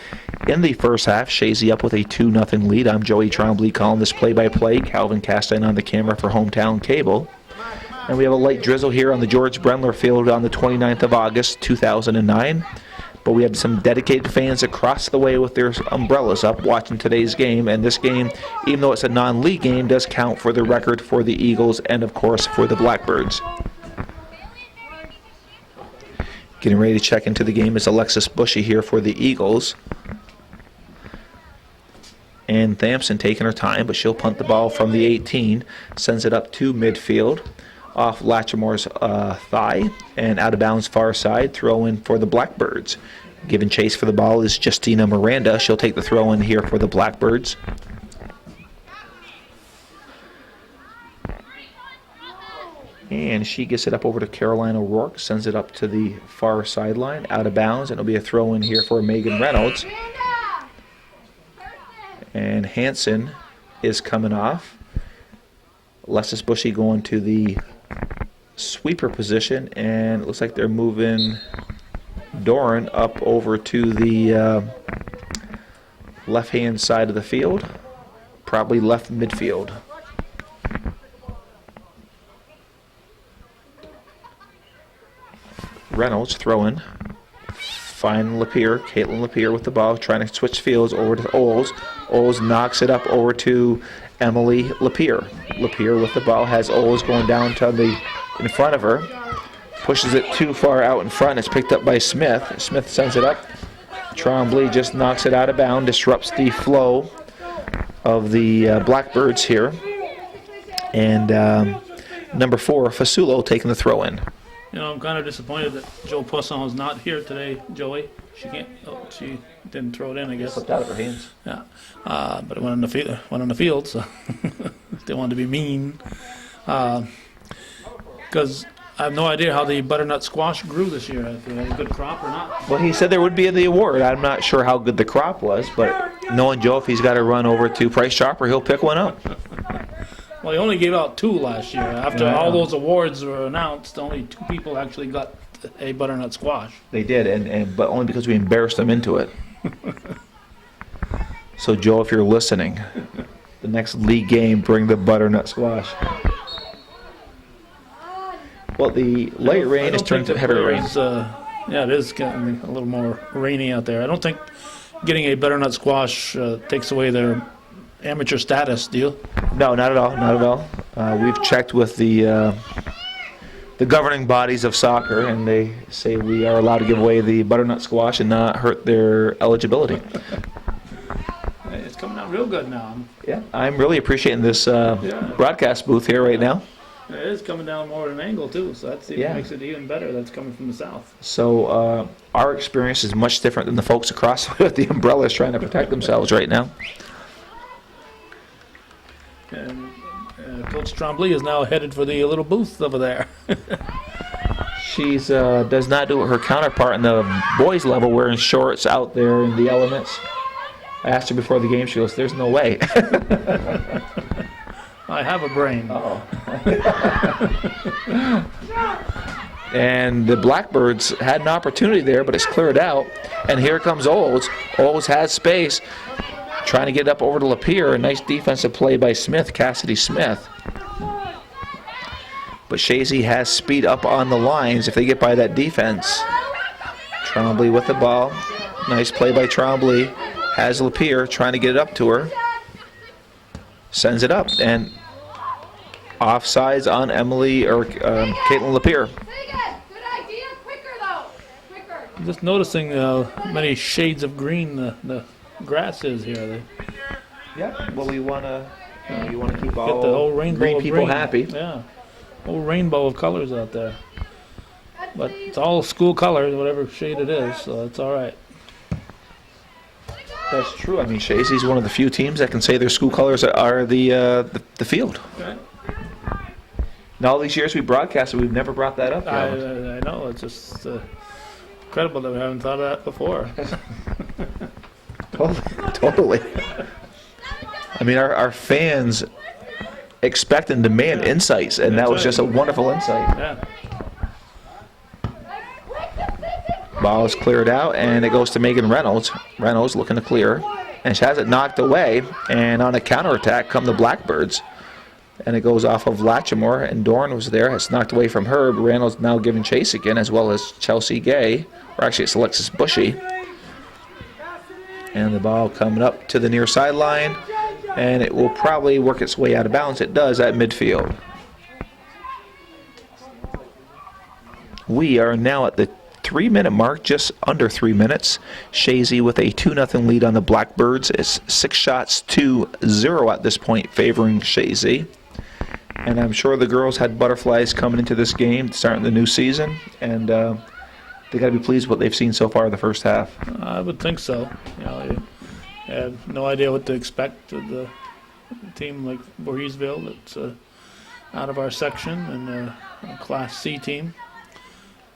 Speaker 1: in the first half. Chazy up with a 2-0 lead. I'm Joey Trombley calling this play-by-play. Calvin Castine on the camera for Hometown Cable. And we have a light drizzle here on the George Brendler field on the 29th of August, 2009. But we have some dedicated fans across the way with their umbrellas up watching today's game. And this game, even though it's a non-league game, does count for the record for the Eagles and, of course, for the Blackbirds. Getting ready to check into the game is Alexis Bushy here for the Eagles. And Thampson taking her time, but she'll punt the ball from the 18, sends it up to midfield, off Latchmore's thigh, and out of bounds far side, throw in for the Blackbirds. Giving chase for the ball is Justina Miranda. She'll take the throw in here for the Blackbirds. And she gets it up over to Caroline O'Rourke, sends it up to the far sideline, out of bounds, and it'll be a throw in here for Megan Reynolds. And Hanson is coming off. Alexis Bushy going to the sweeper position, and it looks like they're moving Doran up over to the left-hand side of the field, probably left midfield. Reynolds throwing, find Lapierre, Caitlin Lapierre with the ball, trying to switch fields over to Oles. Oles knocks it up over to Emily Lapierre. Lapierre with the ball has Oles going down to the in front of her, pushes it too far out in front. It's picked up by Smith. Smith sends it up. Trombley just knocks it out of bounds, disrupts the flow of the Blackbirds here. And number 4, Fasulo, taking the throw in.
Speaker 2: You know, I'm kind of disappointed that Joe Poisson is not here today, Joey. She can't. Oh, she didn't throw it in, I guess.
Speaker 1: Slipped out of her hands.
Speaker 2: Yeah, but it went on the field, so they wanted to be mean. Because I have no idea how the butternut squash grew this year. If they had a good crop or not.
Speaker 1: Well, he said there would be the award. I'm not sure how good the crop was, but knowing Joe, if he's got to run over to Price Chopper, he'll pick one up.
Speaker 2: Well, he only gave out 2 last year. After all those awards were announced, only 2 people actually got a butternut squash.
Speaker 1: They did, but only because we embarrassed them into it. So, Joe, if you're listening, the next league game, bring the butternut squash. Well, the light rain has turned to heavy rain.
Speaker 2: Yeah, it is getting a little more rainy out there. I don't think getting a butternut squash takes away their amateur status, do you?
Speaker 1: No, not at all. Not at all. We've checked with the governing bodies of soccer, and they say we are allowed to give away the butternut squash and not hurt their eligibility.
Speaker 2: It's coming out real good now.
Speaker 1: Yeah, I'm really appreciating this broadcast booth here right now.
Speaker 2: It is coming down more at an angle too, so that makes it even better. That's coming from the south.
Speaker 1: So our experience is much different than the folks across with the umbrellas trying to protect themselves right now.
Speaker 2: And Coach Trombley is now headed for the little booth over there.
Speaker 1: She's does not do her counterpart in the boys level, wearing shorts out there in the elements. I asked her before the game. She goes, "There's no way."
Speaker 2: I have a brain.
Speaker 1: And the Blackbirds had an opportunity there, but it's cleared out. And here comes Olds. Olds has space, trying to get up over to Lapeer. A nice defensive play by Smith, Cassidy Smith. But Chazy has speed up on the lines if they get by that defense. Trombley with the ball. Nice play by Trombley. Has Lapeer trying to get it up to her. Sends it up, and offsides on Caitlin Lapeer.
Speaker 3: Good idea. Quicker though. Quicker.
Speaker 2: Just noticing how many shades of green the grass is here.
Speaker 1: Yeah, well, we want to keep
Speaker 2: Get the
Speaker 1: all
Speaker 2: whole rainbow
Speaker 1: green
Speaker 2: of
Speaker 1: people
Speaker 2: green.
Speaker 1: happy.
Speaker 2: Yeah, whole rainbow of colors out there. But it's all school colors, whatever shade it is, so it's all right.
Speaker 1: That's true. I mean, Chazy's one of the few teams that can say their school colors are the field.
Speaker 2: Okay.
Speaker 1: In all these years we broadcasted, we've never brought that up.
Speaker 2: I know, it's just incredible that we haven't thought of that before.
Speaker 1: Totally. I mean, our fans expect and demand insights, and that was just a wonderful insight.
Speaker 2: Yeah.
Speaker 1: Ball is cleared out, and it goes to Megan Reynolds. Reynolds looking to clear, and she has it knocked away, and on a counterattack come the Blackbirds. And it goes off of Latchmore, and Dorn was there. It's knocked away from her. Reynolds now giving chase again, as well as Chelsea Gay, or actually it's Alexis Bushy. And the ball coming up to the near sideline, and it will probably work its way out of bounds. It does at midfield. We are now at the 3-minute mark, just under 3 minutes. Chazy with a 2-0 lead on the Blackbirds. It's 6 shots to 0 at this point, favoring Chazy. And I'm sure the girls had butterflies coming into this game, starting the new season, and they got to be pleased with what they've seen so far in the first half.
Speaker 2: I would think so. You have no idea what to expect with a team like Vorheesville that's out of our section and a Class C team.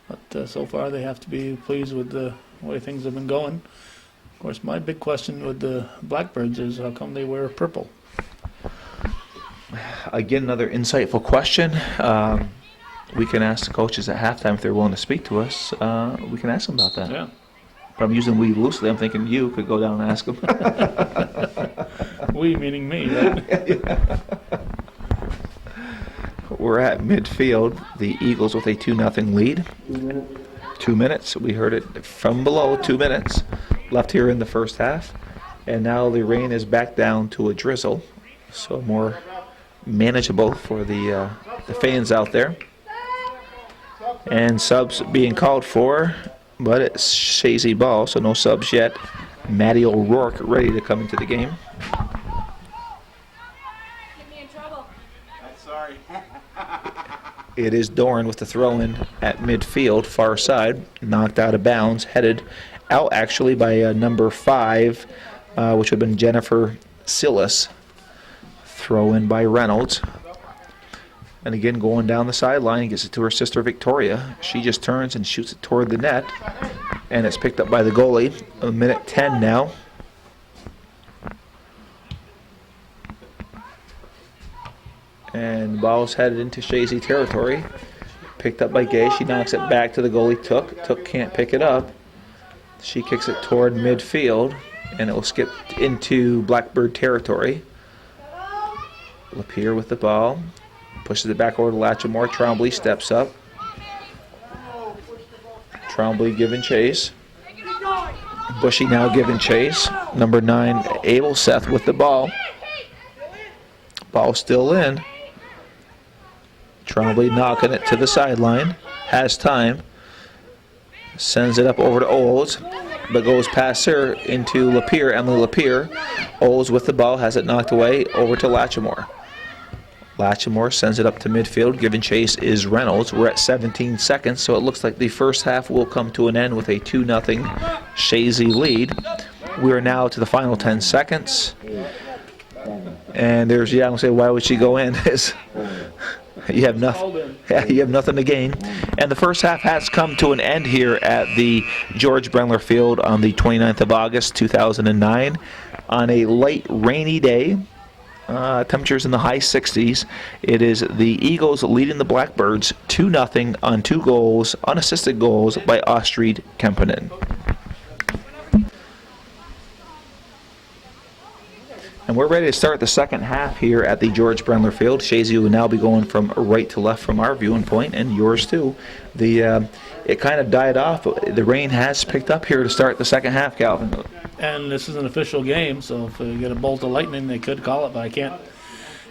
Speaker 2: But so far they have to be pleased with the way things have been going. Of course, my big question with the Blackbirds is how come they wear purple?
Speaker 1: Again, another insightful question. We can ask the coaches at halftime if they're willing to speak to us. We can ask them about that.
Speaker 2: Yeah.
Speaker 1: But I'm using we loosely. I'm thinking you could go down and ask them.
Speaker 2: We meaning me, right?
Speaker 1: We're at midfield. The Eagles with a 2-0 lead. 2 minutes. We heard it from below. 2 minutes left here in the first half. And now the rain is back down to a drizzle. So more manageable for the fans out there. And subs being called for, but it's Chazy ball, so no subs yet. Maddie O'Rourke ready to come into the game.
Speaker 3: Get me in trouble.
Speaker 4: Sorry.
Speaker 1: It is Dorn with the throw-in at midfield, far side, knocked out of bounds, headed out actually by number 5, which would have been Jennifer Silas. Throw in by Reynolds. And again, going down the sideline, gets it to her sister Victoria. She just turns and shoots it toward the net. And it's picked up by the goalie. A minute 10 now. And the ball's headed into Chazy territory. Picked up by Gay. She knocks it back to the goalie, Took. Took can't pick it up. She kicks it toward midfield. And it will skip into Blackbird territory. Lapierre with the ball. Pushes it back over to Latchmore. Trombley steps up. Trombley giving chase. Bushy now giving chase. Number 9, Abel Seth with the ball. Ball still in. Trombley knocking it to the sideline. Has time. Sends it up over to Olds, but goes past her into Lapierre, Emily Lapierre. Olds with the ball, has it knocked away over to Latchmore. Latchmore sends it up to midfield. Giving chase is Reynolds. We're at 17 seconds, so it looks like the first half will come to an end with a 2-0 Chazy lead. We are now to the final 10 seconds. And there's, I'm going to say, why would she go in? You have nothing. Yeah, you have nothing to gain. And the first half has come to an end here at the George Brendler Field on the 29th of August, 2009, on a light rainy day. Temperatures in the high 60s. It is the Eagles leading the Blackbirds 2-0 on 2 goals, unassisted goals by Astrid Kemppanen. And we're ready to start the second half here at the George Brendler Field. Chazy will now be going from right to left from our viewing point, and yours too. It kind of died off. The rain has picked up here to start the second half, Calvin.
Speaker 2: And this is an official game, so if they get a bolt of lightning, they could call it, but I can't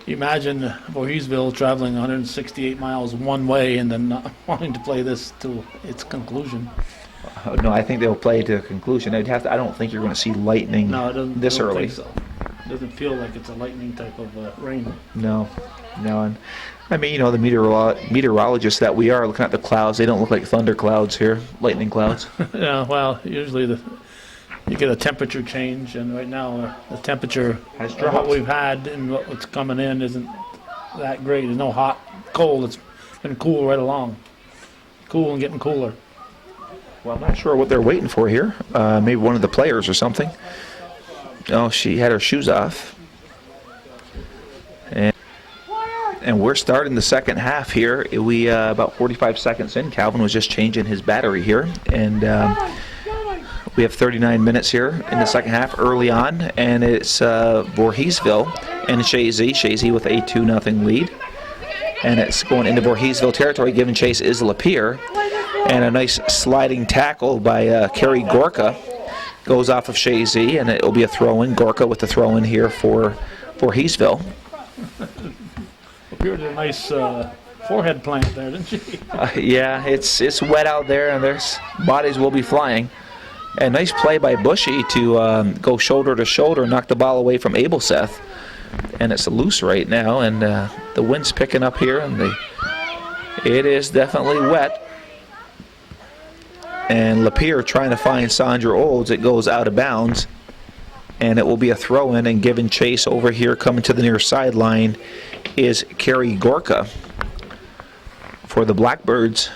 Speaker 2: imagine Vorheesville traveling 168 miles one way and then not wanting to play this to its conclusion.
Speaker 1: No, I think they'll play to a conclusion. I don't think you're going to see lightning this early.
Speaker 2: Think so. It doesn't feel like it's a lightning type of rain.
Speaker 1: No. And I mean, the meteorologists that we are looking at the clouds, they don't look like thunder clouds here, lightning clouds.
Speaker 2: Yeah, well, usually you get a temperature change, and right now the temperature
Speaker 1: has
Speaker 2: of
Speaker 1: dropped.
Speaker 2: what we've had and what's coming in isn't that great. There's no hot, cold. It's been cool right along. Cool and getting cooler.
Speaker 1: Well, I'm not sure what they're waiting for here. Maybe one of the players or something. Oh, she had her shoes off. And we're starting the second half here. We about 45 seconds in. Calvin was just changing his battery here. And we have 39 minutes here in the second half early on. And it's Vorheesville and Chazy. Chazy with a 2-0 lead. And it's going into Vorheesville territory. Giving chase is Lapierre. And a nice sliding tackle by Carrie Gorka. Goes off of Chazy, and it will be a throw-in. Gorka with the throw-in here for Vorheesville.
Speaker 2: Appeared a nice forehead plant there, didn't she?
Speaker 1: Yeah, it's wet out there, and there's bodies will be flying. And nice play by Bushy to go shoulder to shoulder, knock the ball away from Abel Seth. And it's loose right now, and the wind's picking up here, and it is definitely wet. And Lapierre trying to find Sandra Olds. It goes out of bounds. And it will be a throw-in, and giving chase over here coming to the near sideline is Carrie Gorka for the Blackbirds.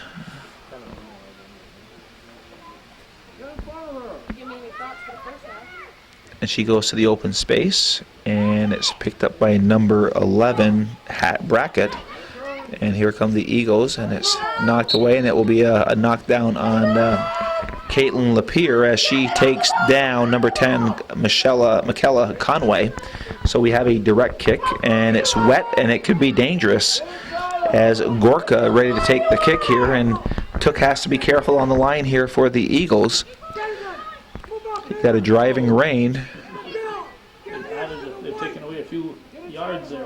Speaker 1: And she goes to the open space, and it's picked up by number 11, Hat Brackett. And here come the Eagles, and it's knocked away, and it will be a knockdown on Caitlin Lapierre as she takes down number 10, Michaela Conway. So we have a direct kick, and it's wet, and it could be dangerous as Gorka ready to take the kick here, and Took has to be careful on the line here for the Eagles. Got a driving rain.
Speaker 2: They've taken away a few yards there.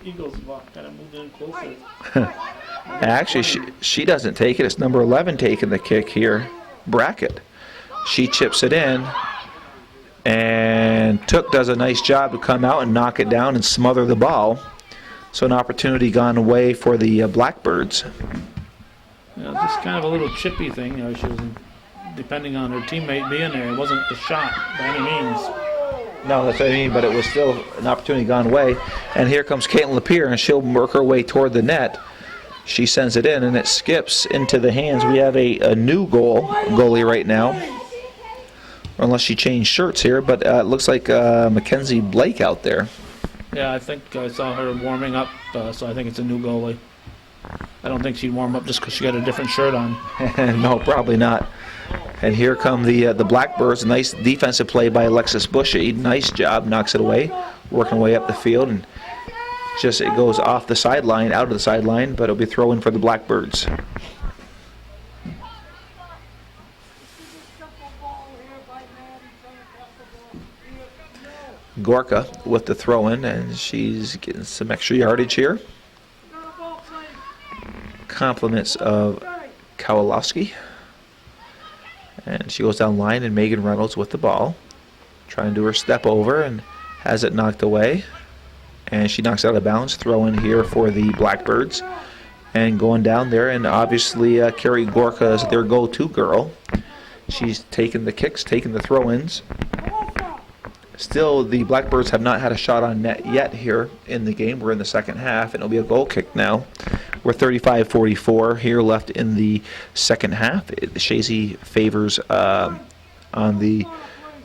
Speaker 2: Eagles kind of moved in closer.
Speaker 1: Actually, she doesn't take it. It's number 11 taking the kick here, Brackett. She chips it in, and Took does a nice job to come out and knock it down and smother the ball. So an opportunity gone away for the Blackbirds.
Speaker 2: Just kind of a little chippy thing. She was depending on her teammate being there. It wasn't a shot by any means.
Speaker 1: No, that's what I mean, but it was still an opportunity gone away. And here comes Caitlin Lapierre, and she'll work her way toward the net. She sends it in, and it skips into the hands. We have a new goalie right now. Unless she changed shirts here, but it looks like Mackenzie Blake out there.
Speaker 2: Yeah, I think I saw her warming up, so I think it's a new goalie. I don't think she'd warm up just because she got a different shirt on.
Speaker 1: No, probably not. And here come the Blackbirds. Nice defensive play by Alexis Bushy. Nice job, knocks it away, working way up the field, and just it goes off the sideline, out of the sideline, but it'll be throw in for the Blackbirds. Gorka with the throw in, and she's getting some extra yardage here. Compliments of Kowalowski. And she goes down line, and Megan Reynolds with the ball. Trying to do her step over and has it knocked away. And she knocks it out of bounds. Throw in here for the Blackbirds. And going down there, and obviously Carrie Gorka is their go-to girl. She's taking the kicks, taking the throw-ins. Still, the Blackbirds have not had a shot on net yet here in the game. We're in the second half, and it'll be a goal kick now. We're 35-44 here left in the second half. Chazy favors on the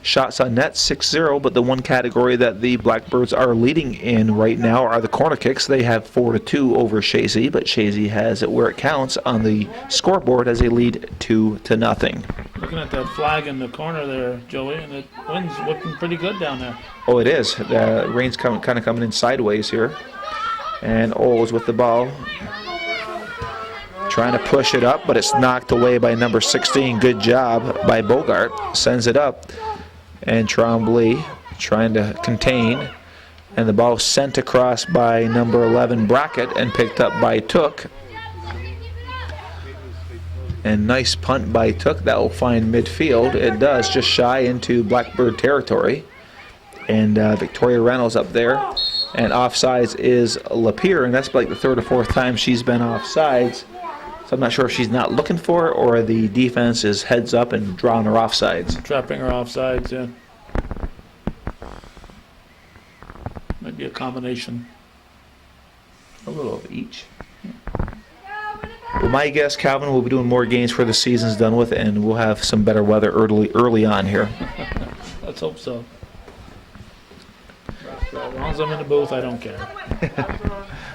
Speaker 1: shots on net, 6-0, but the one category that the Blackbirds are leading in right now are the corner kicks. They have 4-2 over Chazy, but Chazy has it where it counts on the scoreboard as they lead 2-0.
Speaker 2: Looking at that flag in the corner there, Joey, and the wind's whipping pretty good down there.
Speaker 1: Oh, it is. The rain's kind of coming in sideways here. And Oles with the ball. Trying to push it up, but it's knocked away by number 16. Good job by Bogart. Sends it up. And Trombley trying to contain. And the ball sent across by number 11, Brackett, and picked up by Took. And nice punt by Took. That will find midfield. It does, just shy into Blackbird territory. And Victoria Reynolds up there. And offsides is Lapierre, and that's like the third or fourth time she's been offsides. So I'm not sure if she's not looking for it or the defense is heads up and drawing her offsides.
Speaker 2: Trapping her offsides, yeah. Might be a combination.
Speaker 1: A little of each. Well, my guess, Calvin, we'll be doing more games before the season's done with, and we'll have some better weather early on here.
Speaker 2: Let's hope so. As long as I'm in the booth, I don't care.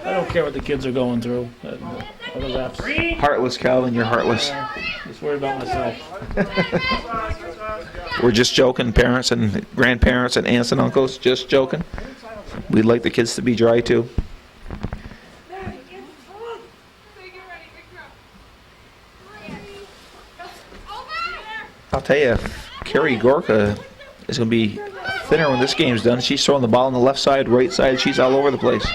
Speaker 2: I don't care what the kids are going through.
Speaker 1: Heartless, Calvin, you're heartless.
Speaker 2: Just worry about myself.
Speaker 1: We're just joking, parents and grandparents and aunts and uncles, just joking. We'd like the kids to be dry too. I'll tell you, Carrie Gorka is going to be thinner when this game's done. She's throwing the ball on the left side, right side. She's all over the place.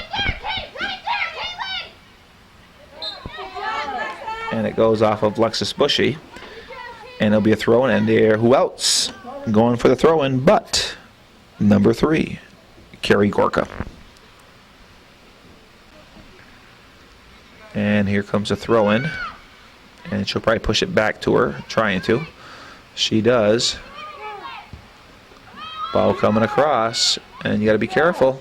Speaker 1: And it goes off of Lexus Bushy. And it'll be a throw-in. And there, who else going for the throw-in but number 3, Carrie Gorka. And here comes a throw-in. And she'll probably push it back to her, trying to. She does. Ball coming across, and you got to be careful.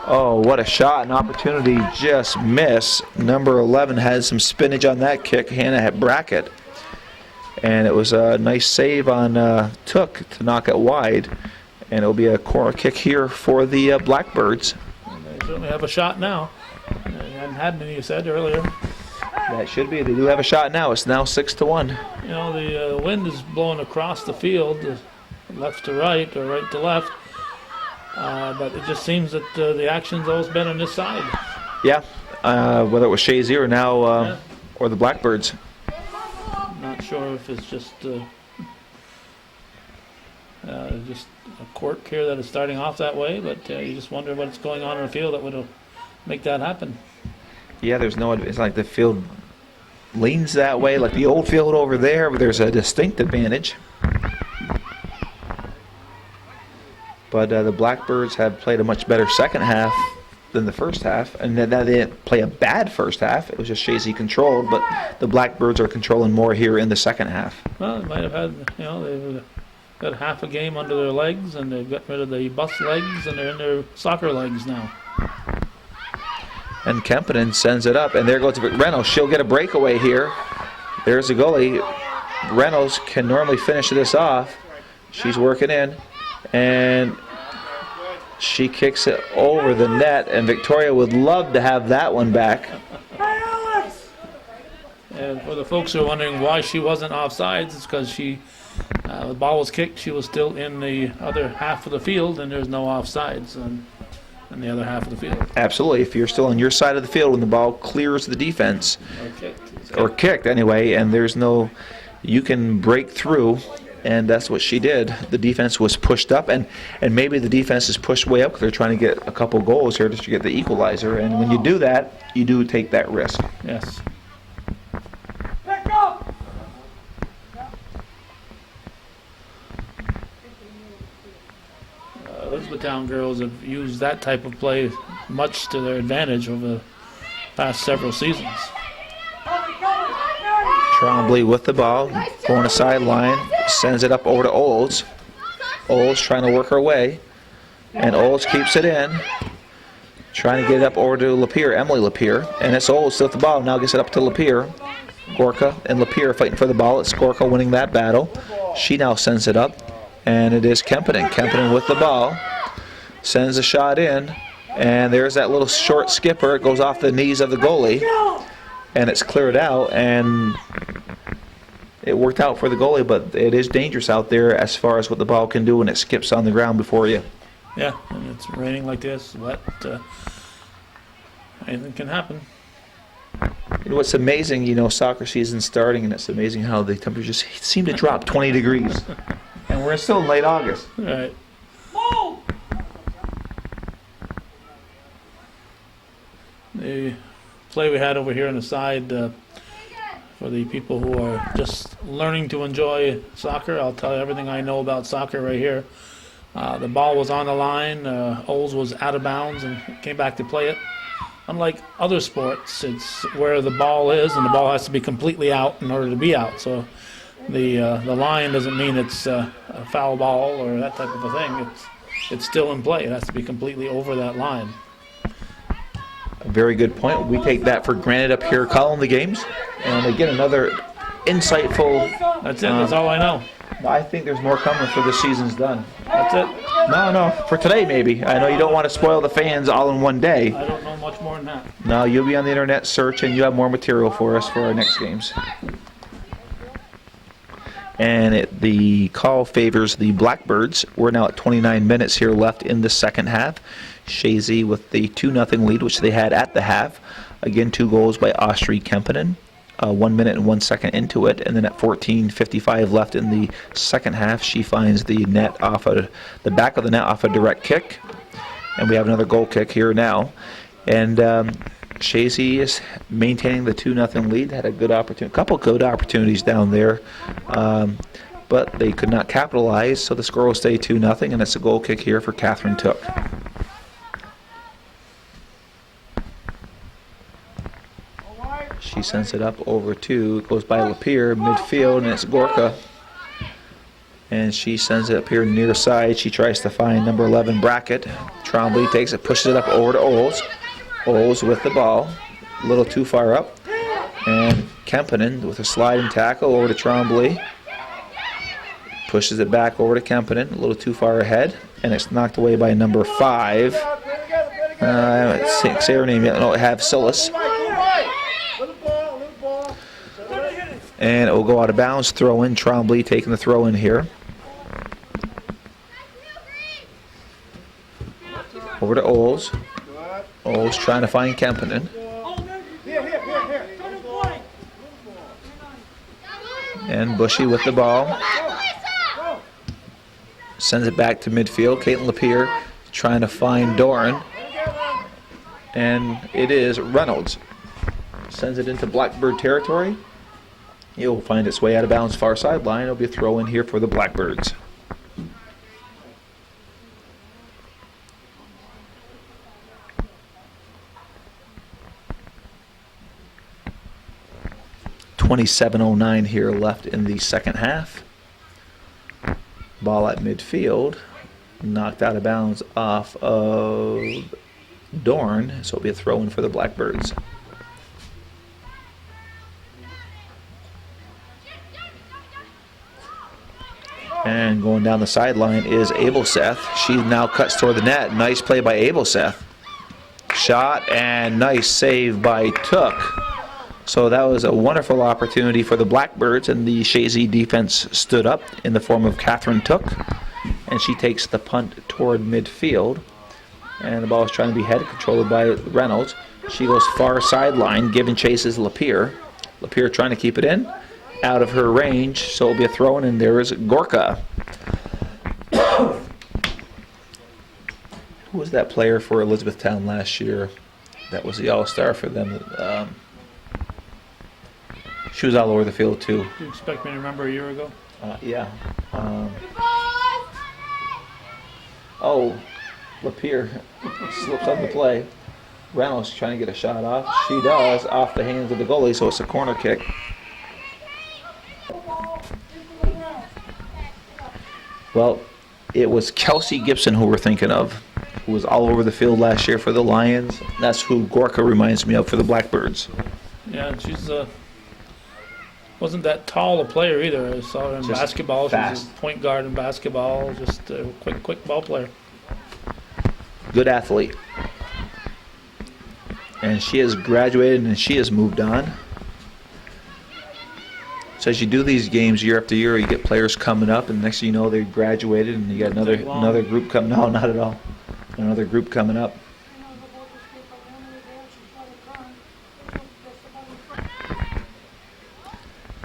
Speaker 1: Oh, what a shot and opportunity, just miss. Number 11 had some spinach on that kick. Hannah had Brackett. And it was a nice save on Took to knock it wide. And it'll be a corner kick here for the Blackbirds.
Speaker 2: And they certainly have a shot now. They hadn't had any, you said earlier.
Speaker 1: That should be. They do have a shot now. It's now 6-1.
Speaker 2: You know, the wind is blowing across the field, left to right or right to left. But it just seems that the action's always been on this side.
Speaker 1: Yeah, whether it was Chazy or now or the Blackbirds.
Speaker 2: Not sure if it's just a quirk here that is starting off that way, but you just wonder what's going on in the field that would make that happen.
Speaker 1: Yeah, there's no. It's like the field leans that way, like the old field over there, but there's a distinct advantage. But the Blackbirds have played a much better second half than the first half, and then they didn't play a bad first half. It was just Chazy controlled, but the Blackbirds are controlling more here in the second half.
Speaker 2: Well, they might have had, they've got half a game under their legs, and they've got rid of the bus legs, and they're in their soccer legs now.
Speaker 1: And Kempinen sends it up, and there goes Reynolds. She'll get a breakaway here. There's the goalie. Reynolds can normally finish this off. She's working in, and she kicks it over the net, and Victoria would love to have that one back.
Speaker 2: And for the folks who are wondering why she wasn't offsides, it's because the ball was kicked. She was still in the other half of the field, and there's no offsides on the other half of the field.
Speaker 1: Absolutely. If you're still on your side of the field when the ball clears the defense, or kicked anyway, and you can break through, and that's what she did. The defense was pushed up, and maybe the defense is pushed way up because they're trying to get a couple goals here just to get the equalizer. And when you do that, you do take that risk.
Speaker 2: Yes. Elizabethtown girls have used that type of play much to their advantage over the past several seasons.
Speaker 1: Trombley with the ball, going to sideline, sends it up over to Olds. Olds trying to work her way, and Olds keeps it in, trying to get it up over to Lapeer, Emily Lapeer, and it's Olds still with the ball, now gets it up to Lapeer. Gorka and Lapeer fighting for the ball. It's Gorka winning that battle. She now sends it up, and it is Kempinen. Kempinen with the ball, sends a shot in, and there's that little short skipper. It goes off the knees of the goalie, and it's cleared out, and it worked out for the goalie, but it is dangerous out there as far as what the ball can do when it skips on the ground before you.
Speaker 2: Yeah, and it's raining like this, wet. Anything can happen.
Speaker 1: You know what's amazing, soccer season's starting, and it's amazing how the temperatures seem to drop 20 degrees. And we're still in late August.
Speaker 2: All right. The play we had over here on the side, for the people who are just learning to enjoy soccer, I'll tell you everything I know about soccer right here. The ball was on the line, Olds was out of bounds and came back to play it. Unlike other sports, it's where the ball is, and the ball has to be completely out in order to be out. So the line doesn't mean it's a foul ball or that type of a thing. It's still in play. It has to be completely over that line.
Speaker 1: A very good point. We take that for granted up here calling the games. And again, another insightful...
Speaker 2: That's it. That's all I know.
Speaker 1: I think there's more coming for the season's done.
Speaker 2: That's it.
Speaker 1: No, for today maybe. I know you don't want to spoil the fans all in one day.
Speaker 2: I don't know much more than that.
Speaker 1: No, you'll be on the internet searching. You have more material for us for our next games. And the call favors the Blackbirds. We're now at 29 minutes here left in the second half. Chazy with the 2-0 lead, which they had at the half. Again, 2 goals by Austri Kempinen. 1 minute and 1 second into it, and then at 14:55 left in the second half, she finds the net off of the back of the net off a direct kick, and we have another goal kick here now. And Chazy is maintaining the 2-0 lead. Had a couple good opportunities down there, but they could not capitalize. So the score will stay 2-0, and it's a goal kick here for Catherine Took. She sends it up over to, it goes by Lapeer, midfield, and it's Gorka. And she sends it up here near side. She tries to find number 11, Brackett. Trombley takes it, pushes it up over to Olds. Olds with the ball, a little too far up. And Kempinen with a sliding tackle over to Trombley. Pushes it back over to Kempinen, a little too far ahead. And it's knocked away by number 5. I can't say her name yet. No, I have Silas. And it will go out of bounds. Throw in. Trombley taking the throw in here. Over to Olds. Olds trying to find Kempinen. And Bushy with the ball. Sends it back to midfield. Caitlin Lapeer trying to find Doran. And it is Reynolds. Sends it into Blackbird territory. It will find its way out of bounds far sideline. It'll be a throw in here for the Blackbirds. .27:09 here left in the second half. Ball at midfield. Knocked out of bounds off of Dorn, so it'll be a throw-in for the Blackbirds. And going down the sideline is Abelseth. She now cuts toward the net. Nice play by Abelseth. Shot and nice save by Took. So that was a wonderful opportunity for the Blackbirds, and the Chazy defense stood up in the form of Catherine Took. And she takes the punt toward midfield. And the ball is trying to be head controlled by Reynolds. She goes far sideline, giving chase is Lapierre. Lapierre trying to keep it in. Out of her range, so it'll be a throw-in, and there is Gorka. Who was that player for Elizabethtown last year that was the all-star for them? She was all over the field, too.
Speaker 2: Do you expect me to remember a year ago?
Speaker 1: Yeah. Lapierre slips on the play. Reynolds trying to get a shot off. She does, off the hands of the goalie, so it's a corner kick. Well, it was Kelsey Gibson who we're thinking of, who was all over the field last year for the Lions. That's who Gorka reminds me of for the Blackbirds.
Speaker 2: Yeah, she's wasn't that tall a player either. I saw her in
Speaker 1: Just
Speaker 2: basketball.
Speaker 1: fast.
Speaker 2: She was a point guard in basketball. Just a quick ball player.
Speaker 1: Good athlete. And she has graduated and she has moved on. So as you do these games year after year, you get players coming up, and next thing you know, they graduated, and you got another group coming. No, not at all. Another group coming up.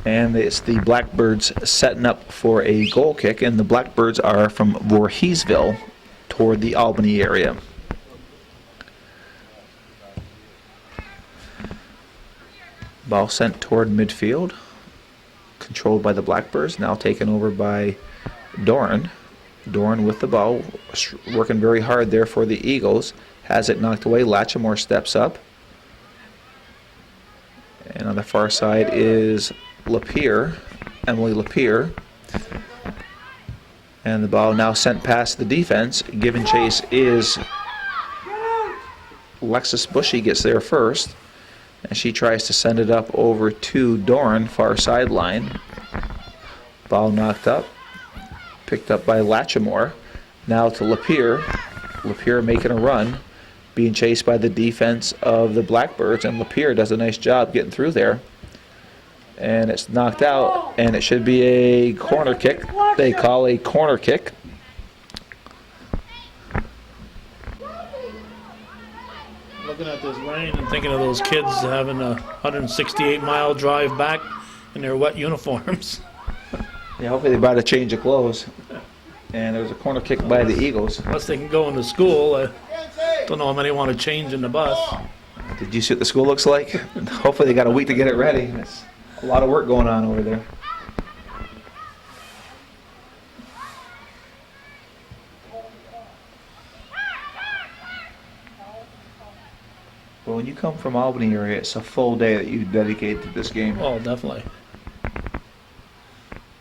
Speaker 1: And it's the Blackbirds setting up for a goal kick, and the Blackbirds are from Vorheesville toward the Albany area. Ball sent toward midfield. Controlled by the Blackbirds, now taken over by Doran. Doran with the ball, working very hard there for the Eagles. Has it knocked away. Latchmore steps up. And on the far side is Lapierre, Emily Lapierre. And the ball now sent past the defense. Given chase is Alexis Bushy gets there first. And she tries to send it up over to Doran, far sideline. Ball knocked up. Picked up by Latchmore. Now to Lapierre. Lapierre making a run. Being chased by the defense of the Blackbirds. And Lapierre does a nice job getting through there. And it's knocked out. And it should be a corner kick. They call a corner kick.
Speaker 2: Looking at this rain and thinking of those kids having a 168-mile drive back in their wet uniforms.
Speaker 1: Yeah, hopefully they buy a change of clothes. And there's a corner kick by the Eagles.
Speaker 2: Unless they can go into school. I don't know how many want to change in the bus.
Speaker 1: Did you see what the school looks like? Hopefully they got a week to get it ready. It's a lot of work going on over there. Well, when you come from Albany area, it's a full day that you dedicate to this game.
Speaker 2: Oh, definitely.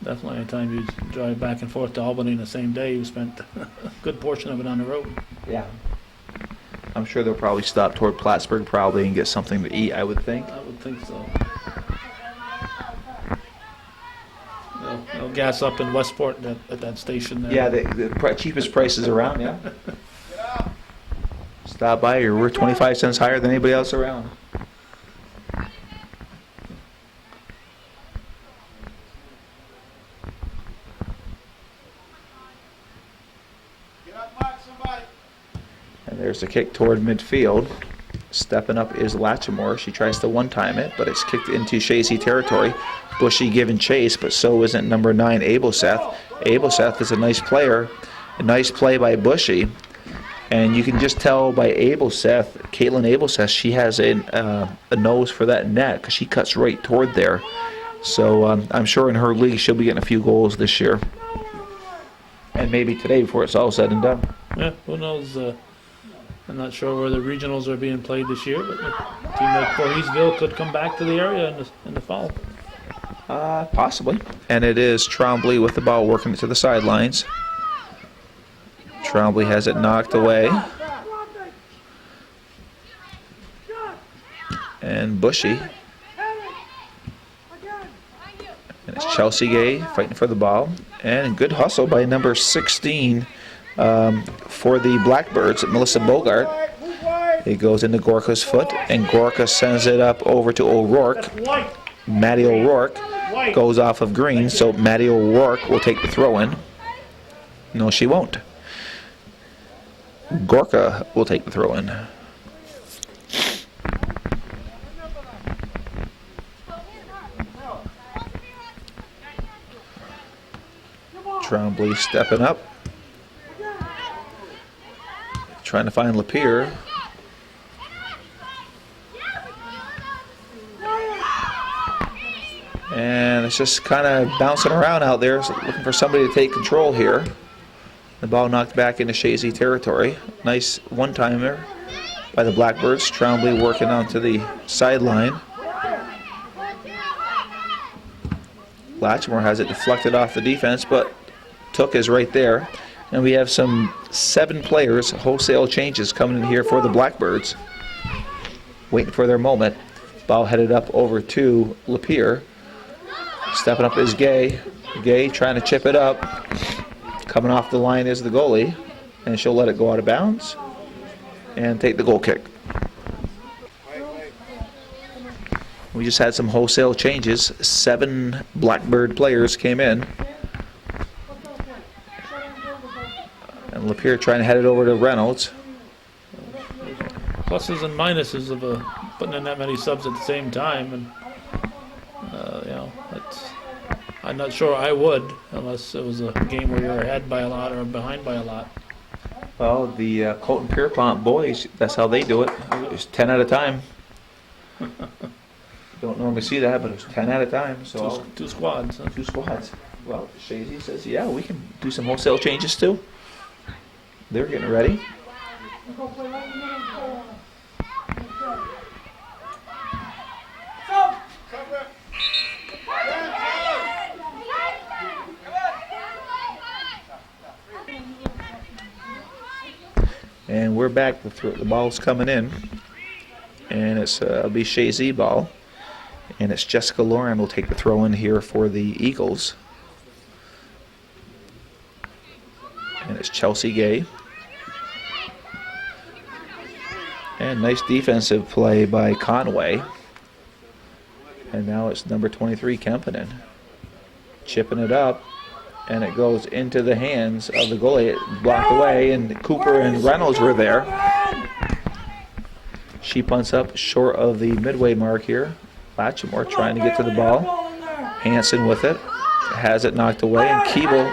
Speaker 2: Definitely. Anytime you drive back and forth to Albany in the same day, you spent a good portion of it on the road.
Speaker 1: Yeah. I'm sure they'll probably stop toward Plattsburgh probably and get something to eat, I would think.
Speaker 2: I would think so. They'll gas up in Westport at that station there.
Speaker 1: Yeah, the cheapest prices around, yeah. Stop by, you're worth 25 cents higher than anybody else around. And there's the kick toward midfield. Stepping up is Latchmore. She tries to one-time it, but it's kicked into Chazy territory. Bushy giving chase, but so isn't number 9, Abelseth. Abelseth is a nice player. A nice play by Bushy. And you can just tell by Abelseth, Caitlin Abelseth, she has a nose for that net because she cuts right toward there. So I'm sure in her league she'll be getting a few goals this year. And maybe today before it's all said and done.
Speaker 2: Yeah, who knows? I'm not sure where the regionals are being played this year, but a team like Vorheesville could come back to the area in the fall.
Speaker 1: Possibly. And it is Trombley with the ball working it to the sidelines. Trombley has it knocked away. and Bushy. And it's Chelsea Gay fighting for the ball. And good hustle by number 16 for the Blackbirds, Melissa Bogart. It goes into Gorka's foot, and Gorka sends it up over to O'Rourke. Maddie O'Rourke goes off of green, so Maddie O'Rourke will take the throw-in. No, she won't. Gorka will take the throw-in. Trombley stepping up. Trying to find Lapierre. And it's just kind of bouncing around out there, so looking for somebody to take control here. The ball knocked back into Chazy territory. Nice one-timer by the Blackbirds. Trombley working onto the sideline. Latchmore has it deflected off the defense, but Took is right there. And we have some 7 players, wholesale changes coming in here for the Blackbirds. Waiting for their moment. Ball headed up over to Lapierre. Stepping up is Gay. Gay trying to chip it up. Coming off the line is the goalie. And she'll let it go out of bounds and take the goal kick. We just had some wholesale changes. 7 Blackbird players came in. And Lapierre trying to head it over to Reynolds.
Speaker 2: Pluses and minuses of putting in that many subs at the same time, and I'm not sure I would, unless it was a game where you're ahead by a lot or behind by a lot.
Speaker 1: Well, the Colton Pierpont boys, that's how they do it. It's 10 at a time. Don't normally see that, but it's 10 at a time. So
Speaker 2: Two squads. Huh?
Speaker 1: 2 squads. Well, Chazy says, yeah, we can do some wholesale changes too. They're getting ready. And we're back. The ball's coming in. And it'll be Chazy ball. And it's Jessica Lauren will take the throw in here for the Eagles. And it's Chelsea Gay. And nice defensive play by Conway. And now it's number 23, Kempinen. Chipping it up. And it goes into the hands of the goalie. It blocked away, and Cooper and Reynolds were there. She punts up short of the midway mark here. Latchmore trying to get to the ball. Hansen with it. Has it knocked away, and Keeble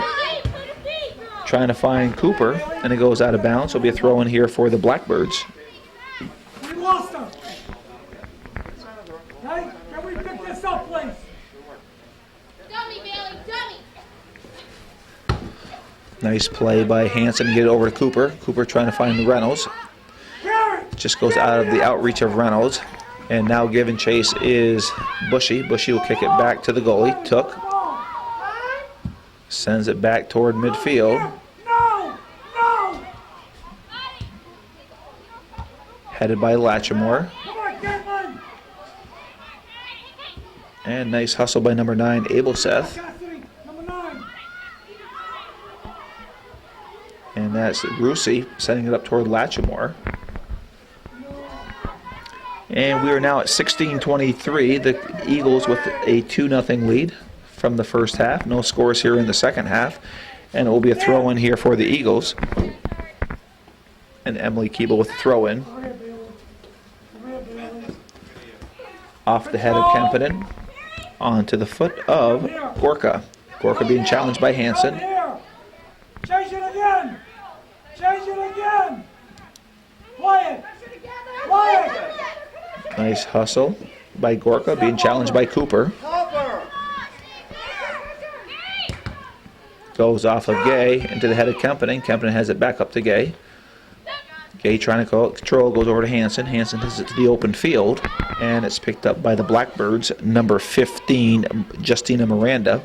Speaker 1: trying to find Cooper, and it goes out of bounds. It'll be a throw in here for the Blackbirds.
Speaker 4: We lost him. Hey, can we pick this up, please?
Speaker 3: Dummy, Bailey, dummy.
Speaker 1: Nice play by Hansen to get it over to Cooper. Cooper trying to find the Reynolds. Just goes out of the outreach of Reynolds. And now giving chase is Bushy. Bushy will kick it back to the goalie. Took. Sends it back toward midfield.
Speaker 4: No!
Speaker 1: Headed by Latchmore.
Speaker 4: Come on, Caitlin!
Speaker 1: And nice hustle by number 9, Abelseth.
Speaker 4: Cassidy, number 9.
Speaker 1: And that's Rusi setting it up toward Latchmore. And we are now at 16-23. The Eagles with a 2-0 lead from the first half. No scores here in the second half. And it will be a throw-in here for the Eagles. And Emily Keeble with the throw-in. Off the head of Kempinen. Onto the foot of Gorka. Gorka being challenged by Hansen.
Speaker 4: Chase it again! Chase it again! Play it! Play it!
Speaker 1: Nice hustle by Gorka, being challenged by Cooper. Goes off of Gay into the head of Kempinen. Kempinen has it back up to Gay. Gay trying to control, goes over to Hansen. Hansen hits it to the open field, and it's picked up by the Blackbirds, number 15, Justina Miranda,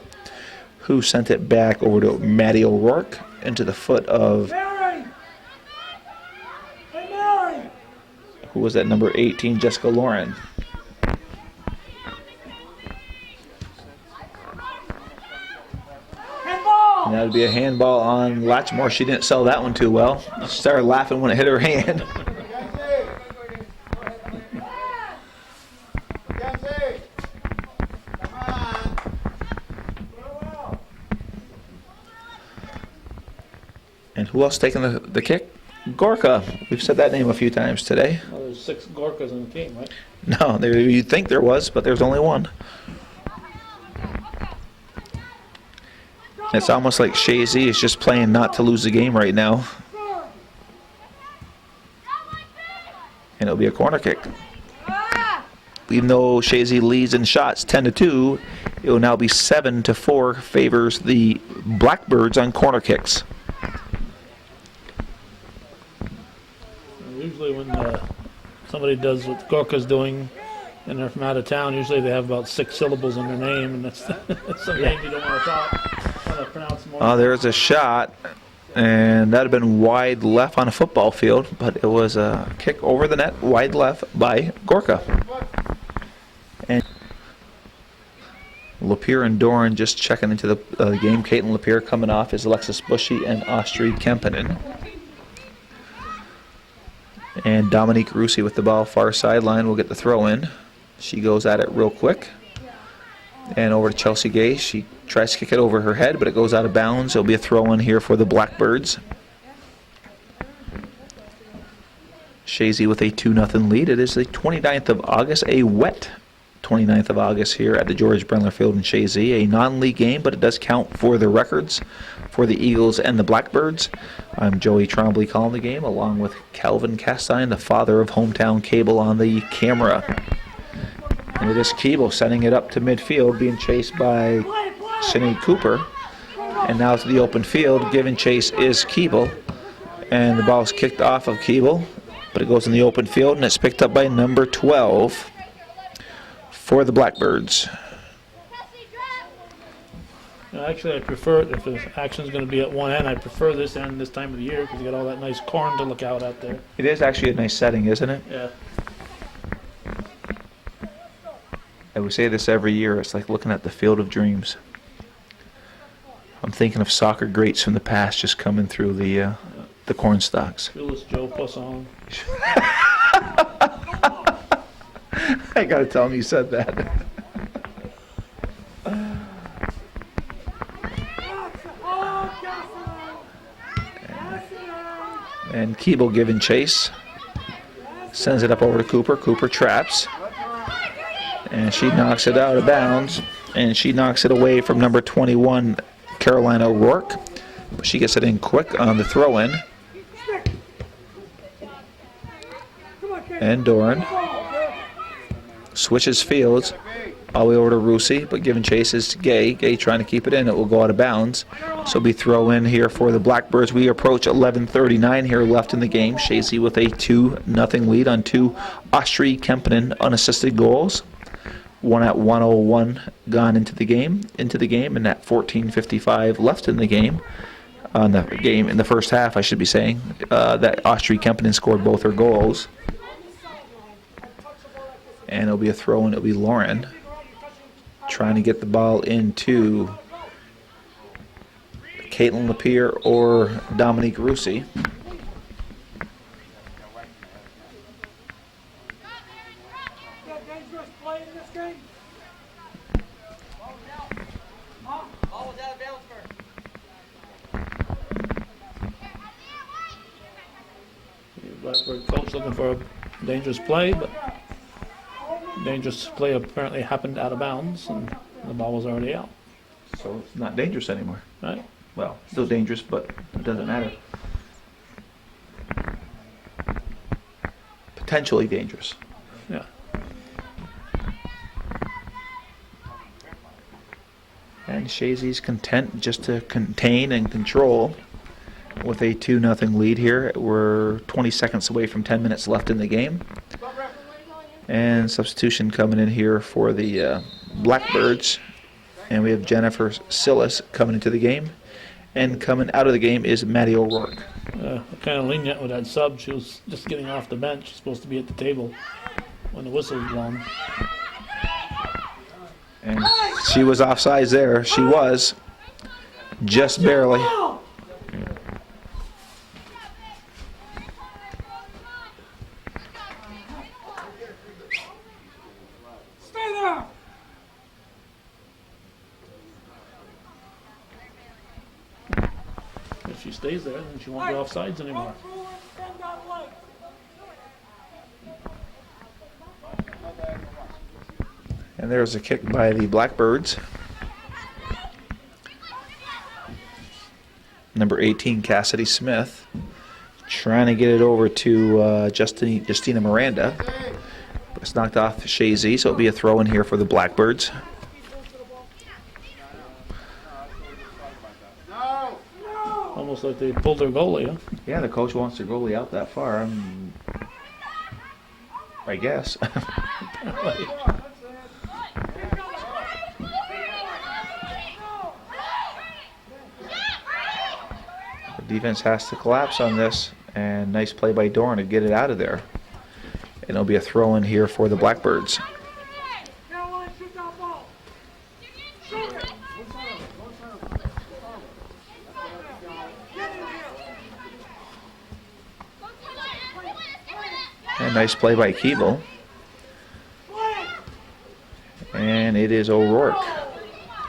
Speaker 1: who sent it back over to Maddie O'Rourke into the foot of,
Speaker 4: Mary! Hey, Mary!
Speaker 1: who was that, number 18, Jessica Lauren. that would be a handball on Latchmore. She didn't sell that one too well. She started laughing when it hit her hand. And who else taking the kick? Gorka. We've said that name a few times today.
Speaker 2: Well, there's 6 Gorkas on the team, right?
Speaker 1: No, you'd think there was, but there's only one. It's almost like Chazy is just playing not to lose the game right now. And it'll be a corner kick. Even though Chazy leads in shots 10-2, it will now be 7-4, favors the Blackbirds on corner kicks.
Speaker 2: Usually when somebody does what Gorka's doing and they're from out of town, usually they have about 6 syllables in their name, and that's a name you don't want to pronounce more.
Speaker 1: Oh, there's a shot, and that would have been wide left on a football field, but it was a kick over the net, wide left by Gorka. And Lapeer and Doran just checking into the game. Caitlin Lapeer coming off is Alexis Bushy and Astrid Kempinen. And Dominique Russi with the ball, far sideline, will get the throw in. She goes at it real quick. And over to Chelsea Gay. She tries to kick it over her head, but it goes out of bounds. It'll be a throw in here for the Blackbirds. Chazy with a 2-0 lead. It is the 29th of August, a wet 29th of August here at the George Brendler Field in Chazy. A non-league game, but it does count for the records for the Eagles and the Blackbirds. I'm Joey Trombley calling the game, along with Calvin Castine, the father of Hometown Cable, on the camera. And it is Keeble sending it up to midfield, being chased by Sinead Cooper. And now to the open field, giving chase is Keeble. And the ball is kicked off of Keeble, but it goes in the open field, and it's picked up by number 12 for the Blackbirds.
Speaker 2: Actually, I prefer it if the action's going to be at one end. I prefer this end this time of the year because you got all that nice corn to look out there.
Speaker 1: It is actually a nice setting, isn't it?
Speaker 2: Yeah.
Speaker 1: I would say this every year. It's like looking at the Field of Dreams. I'm thinking of soccer greats from the past just coming through the corn stalks.
Speaker 2: Phyllis Joe Poisson.
Speaker 1: I gotta tell him you said that. And Keeble giving chase. Sends it up over to Cooper. Cooper traps. And she knocks it out of bounds. And she knocks it away from number 21, Carolina O'Rourke. But she gets it in quick on the throw-in. And Doran switches fields all the way over to Russi, but giving chase is Gay. Gay trying to keep it in. It will go out of bounds. So it'll be throw in here for the Blackbirds. We approach 11:39 here left in the game. Chazy with a 2-0 lead on 2 Astrid Kempinen unassisted goals. One at 1:01 gone into the game, and at 14:55 left in the game. In the first half, I should be saying, that Astrid Kempinen scored both her goals. And it'll be a throw in. It'll be Lauren trying to get the ball into Caitlin Lapeer or Dominique Russi.
Speaker 2: Blackbird coach looking for a dangerous play, but dangerous play apparently happened out of bounds, and the ball was already out.
Speaker 1: So it's not dangerous anymore.
Speaker 2: Right?
Speaker 1: Well, still dangerous, but it doesn't matter. Potentially dangerous.
Speaker 2: Yeah.
Speaker 1: And Chazy's content just to contain and control with a 2-0 lead here. We're 20 seconds away from 10 minutes left in the game. And substitution coming in here for the Blackbirds. And we have Jennifer Sillis coming into the game. And coming out of the game is Maddie O'Rourke.
Speaker 2: Kind of lenient with that sub. She was just getting off the bench. She's supposed to be at the table when the whistle was blown.
Speaker 1: And she was offsides there. She was. Just barely.
Speaker 4: Ball. Stay there.
Speaker 2: If she stays there, then she won't be off sides anymore.
Speaker 4: Go through and stand that way.
Speaker 1: And there's a kick by the Blackbirds. Number 18, Cassidy Smith, trying to get it over to Justina Miranda. But it's knocked off Chazy, so it'll be a throw in here for the Blackbirds.
Speaker 2: Almost like they pulled their goalie, huh?
Speaker 1: Yeah, the coach wants their goalie out that far. I guess. The defense has to collapse on this, and nice play by Dorn to get it out of there. And it'll be a throw in here for the Blackbirds.
Speaker 4: Caroline, shoot that ball. Shoot it.
Speaker 1: And nice play by Keeble. And it is O'Rourke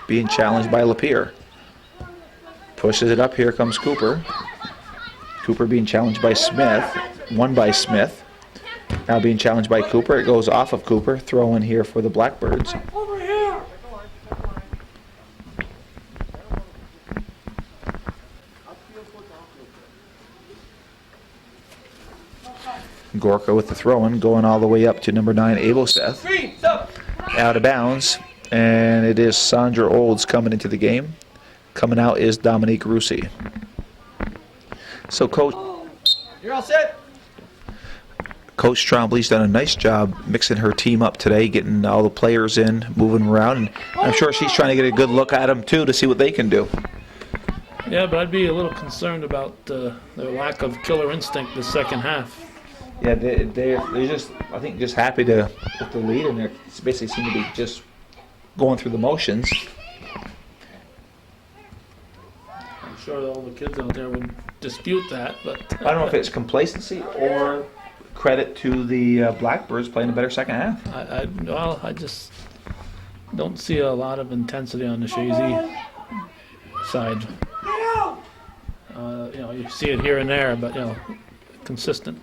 Speaker 1: being challenged by Lapierre. Pushes it up. Here comes Cooper. Cooper being challenged by Smith. Won by Smith. Now being challenged by Cooper. It goes off of Cooper. Throw in here for the Blackbirds.
Speaker 4: Over here.
Speaker 1: Gorka with the throw-in, going all the way up to number 9, Abelseth. Out of bounds, and it is Sandra Olds coming into the game. Coming out is Dominique Russi. So Coach
Speaker 5: You're all set?
Speaker 1: Trombley's done a nice job mixing her team up today, getting all the players in, moving around, and I'm sure she's trying to get a good look at them too to see what they can do.
Speaker 2: Yeah, but I'd be a little concerned about their lack of killer instinct the second half.
Speaker 1: Yeah, they're just, I think, just happy to with the lead, and they basically seem to be just going through the motions.
Speaker 2: I'm sure all the kids out there would dispute that, but
Speaker 1: I don't know if it's complacency or credit to the Blackbirds playing a better second half.
Speaker 2: I just don't see a lot of intensity on the Chazy side.
Speaker 4: Get out.
Speaker 2: You see it here and there, but consistent.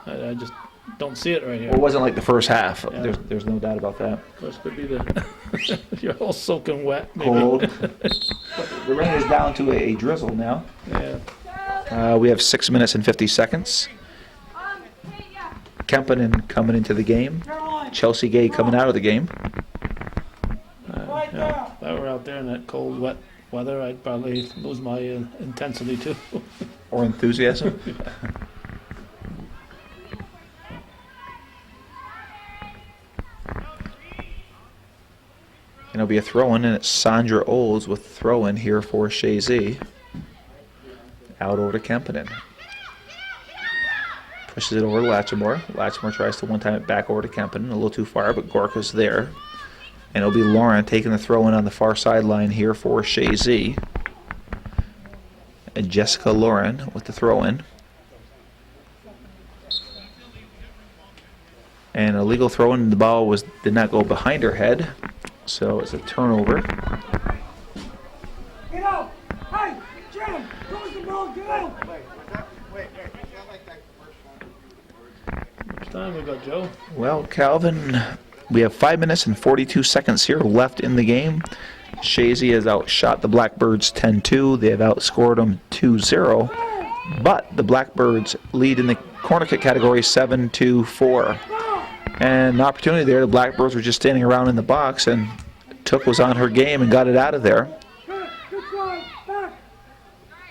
Speaker 2: I just don't see it right here.
Speaker 1: Well, it wasn't like the first half.
Speaker 2: Yeah.
Speaker 1: There's no doubt about that.
Speaker 2: Of course, could be the you're all soaking wet. Maybe.
Speaker 1: Cold. The rain is down to a drizzle now.
Speaker 2: Yeah.
Speaker 1: We have 6 minutes and 50 seconds. Kempinen coming into the game.
Speaker 4: Caroline.
Speaker 1: Chelsea Gay coming out of the game.
Speaker 4: Right there.
Speaker 2: If I were out there in that cold, wet weather, I'd probably lose my intensity too.
Speaker 1: Or enthusiasm. And it'll be a throw-in, and it's Sandra Olds with throw-in here for Chazy. Out over to Kempinen. Pushes it over to Latchmore. Latchmore tries to one-time it back over to Kempinen. A little too far, but Gorka's there. And it'll be Lauren taking the throw-in on the far sideline here for Chazy. And Jessica Lauren with the throw-in. And a legal throw-in. The ball did not go behind her head. So it's a turnover.
Speaker 4: Get out. Hey, Jim. Close the ball. Get out.
Speaker 2: How much time we got, Joe?
Speaker 1: Well, Calvin, we have 5 minutes and 42 seconds here left in the game. Chazy has outshot the Blackbirds 10-2. They have outscored them 2-0. But the Blackbirds lead in the corner kick category 7-4. And an opportunity there, the Blackbirds were just standing around in the box, and Took was on her game and got it out of there.
Speaker 4: Good try. Back.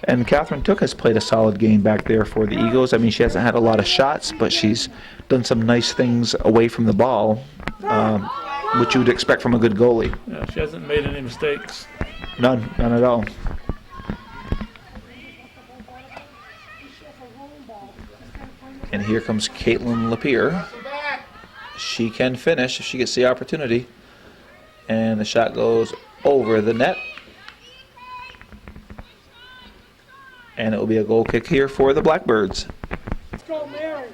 Speaker 1: And Catherine Took has played a solid game back there for the Eagles. I mean, she hasn't had a lot of shots, but she's done some nice things away from the ball, which you would expect from a good goalie.
Speaker 2: Yeah, she hasn't made any mistakes.
Speaker 1: None at all. And here comes Caitlin Lapierre. She can finish if she gets the opportunity. And the shot goes over the net. And it will be a goal kick here for the Blackbirds.
Speaker 4: Let's go, Mary.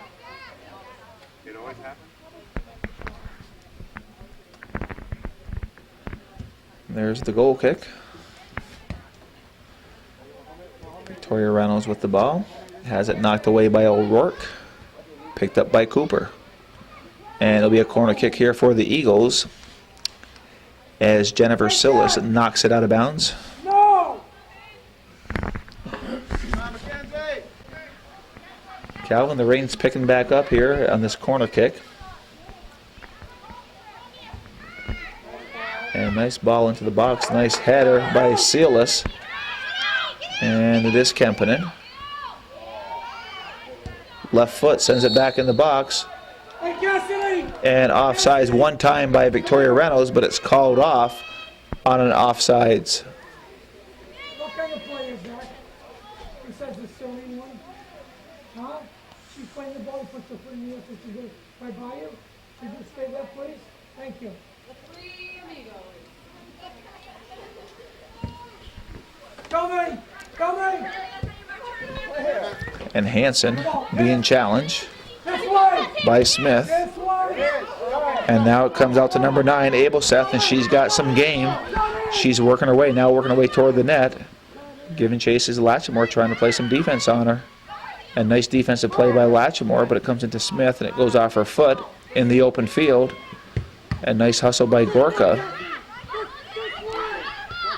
Speaker 1: There's the goal kick. Victoria Reynolds with the ball. Has it knocked away by O'Rourke. Picked up by Cooper. And it'll be a corner kick here for the Eagles as Jennifer Sillis knocks it out of bounds.
Speaker 4: No!
Speaker 1: Calvin, the rain's picking back up here on this corner kick. And nice ball into the box. Nice header by Sillis. And it is Kempinen. Left foot sends it back in the box.
Speaker 4: Hey, Cassidy!
Speaker 1: And offsides one time by Victoria Reynolds, but it's called off on an offsides.
Speaker 4: What kind of play is that? Besides the sewing one? Huh? She's playing the ball, you put the foot in the air, so she goes right by you? She just stay there, please? Thank you.
Speaker 3: Three amigos.
Speaker 4: Go me! Go me!
Speaker 1: And Hanson being challenged
Speaker 4: This way!
Speaker 1: by Smith.
Speaker 4: This way!
Speaker 1: And now it comes out to number 9, Abelseth, and she's got some game. She's working her way, now working her way toward the net. Giving chase is Latchmore, trying to play some defense on her. A nice defensive play by Latchmore, but it comes into Smith, and it goes off her foot in the open field. A nice hustle by Gorka.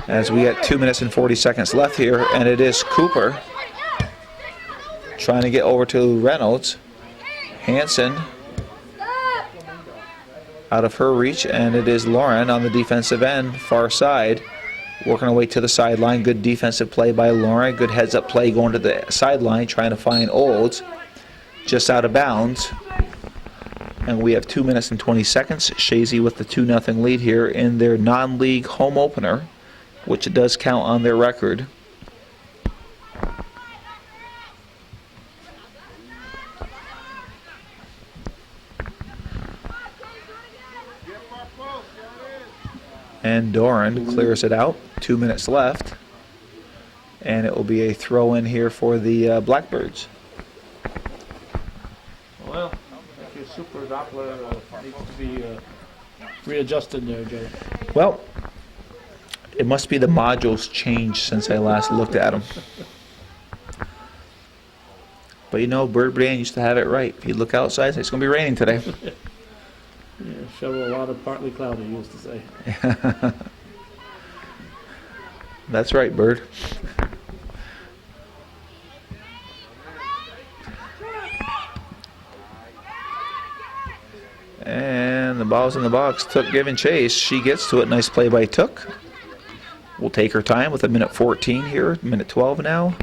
Speaker 1: As we get 2 minutes and 40 seconds left here, and it is Cooper trying to get over to Reynolds. Hanson out of her reach, and it is Lauren on the defensive end, far side, working her way to the sideline. Good defensive play by Lauren. Good heads-up play going to the sideline, trying to find Olds. Just out of bounds. And we have 2 minutes and 20 seconds. Chazy with the 2-0 lead here in their non-league home opener, which does count on their record. And Doran clears it out. 2 minutes left. And it will be a throw in here for the Blackbirds.
Speaker 2: Well, I think your super Doppler needs to be readjusted there, Joe.
Speaker 1: Well, it must be the modules changed since I last looked at them. But you know, Bird Brand used to have it right. If you look outside, it's going to be raining today.
Speaker 2: Yeah, shovel a lot of partly cloudy, you used to say.
Speaker 1: That's right, Bird. And the ball's in the box. Took giving chase. She gets to it. Nice play by Took. We'll take her time with a minute 14 here. Minute 12 now.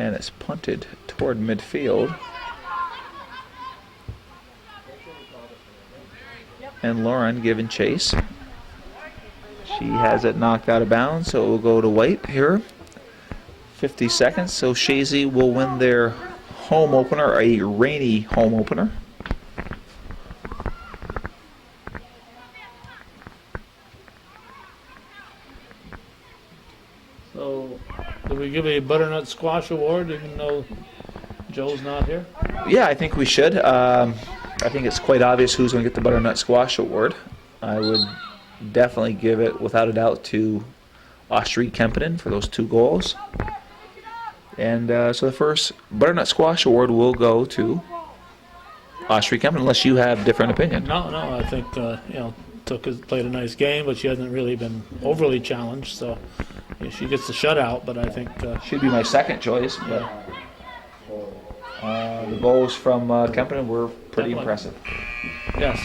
Speaker 1: And it's punted toward midfield. And Lauren giving chase. She has it knocked out of bounds, so it will go to White here. 50 seconds, so Chazy will win their home opener, a rainy home opener.
Speaker 2: So, do we give a butternut squash award even though Joe's not here?
Speaker 1: Yeah, I think we should. I think it's quite obvious who's going to get the butternut squash award. I would definitely give it, without a doubt, to Ostrid Kempinen for those 2 goals. And so the first butternut squash award will go to Ostrid Kempinen, unless you have different opinion.
Speaker 2: No, I think Took has played a nice game, but she hasn't really been overly challenged. So yeah, she gets the shutout, but I think
Speaker 1: Should be my second choice, but the goals from Kempinen were pretty
Speaker 2: Definitely.
Speaker 1: impressive.
Speaker 2: yes,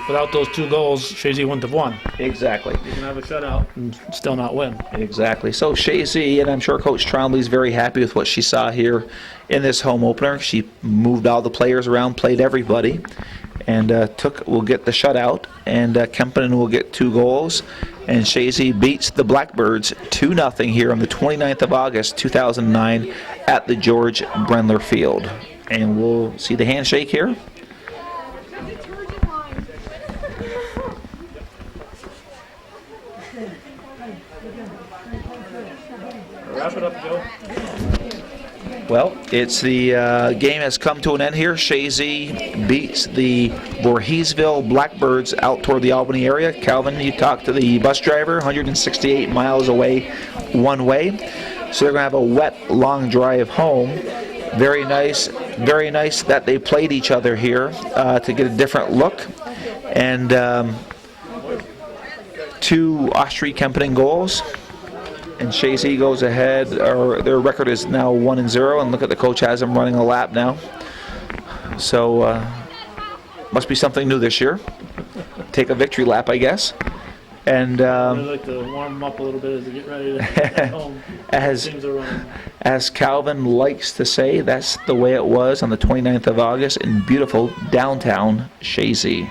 Speaker 2: without those 2 goals, Chazy wouldn't have won.
Speaker 1: Exactly.
Speaker 2: You can have a shutout and still not win.
Speaker 1: Exactly. So Chazy, and I'm sure Coach Trombley's very happy with what she saw here in this home opener. She moved all the players around, played everybody, and Took will get the shutout, and Kempinen will get 2 goals. And Chazy beats the Blackbirds 2-0 here on the 29th of August, 2009 at the George Brendler Field. And we'll see the handshake here.
Speaker 2: Wrap it up, Joe.
Speaker 1: Well, it's the game has come to an end here. Chazy beats the Vorheesville Blackbirds out toward the Albany area. Calvin, you talked to the bus driver, 168 miles away one way. So they're going to have a wet, long drive home. Very nice that they played each other here to get a different look. And 2 Ostrey Kempinen goals. And Chazy goes ahead, or their record is now 1-0, and look at the coach has them running a lap now. So must be something new this year. Take a victory lap, I guess. And
Speaker 2: I'd like to warm them up a little bit as they get ready to head home. Teams are running.
Speaker 1: As Calvin likes to say, that's the way it was on the 29th of August in beautiful downtown Chazy.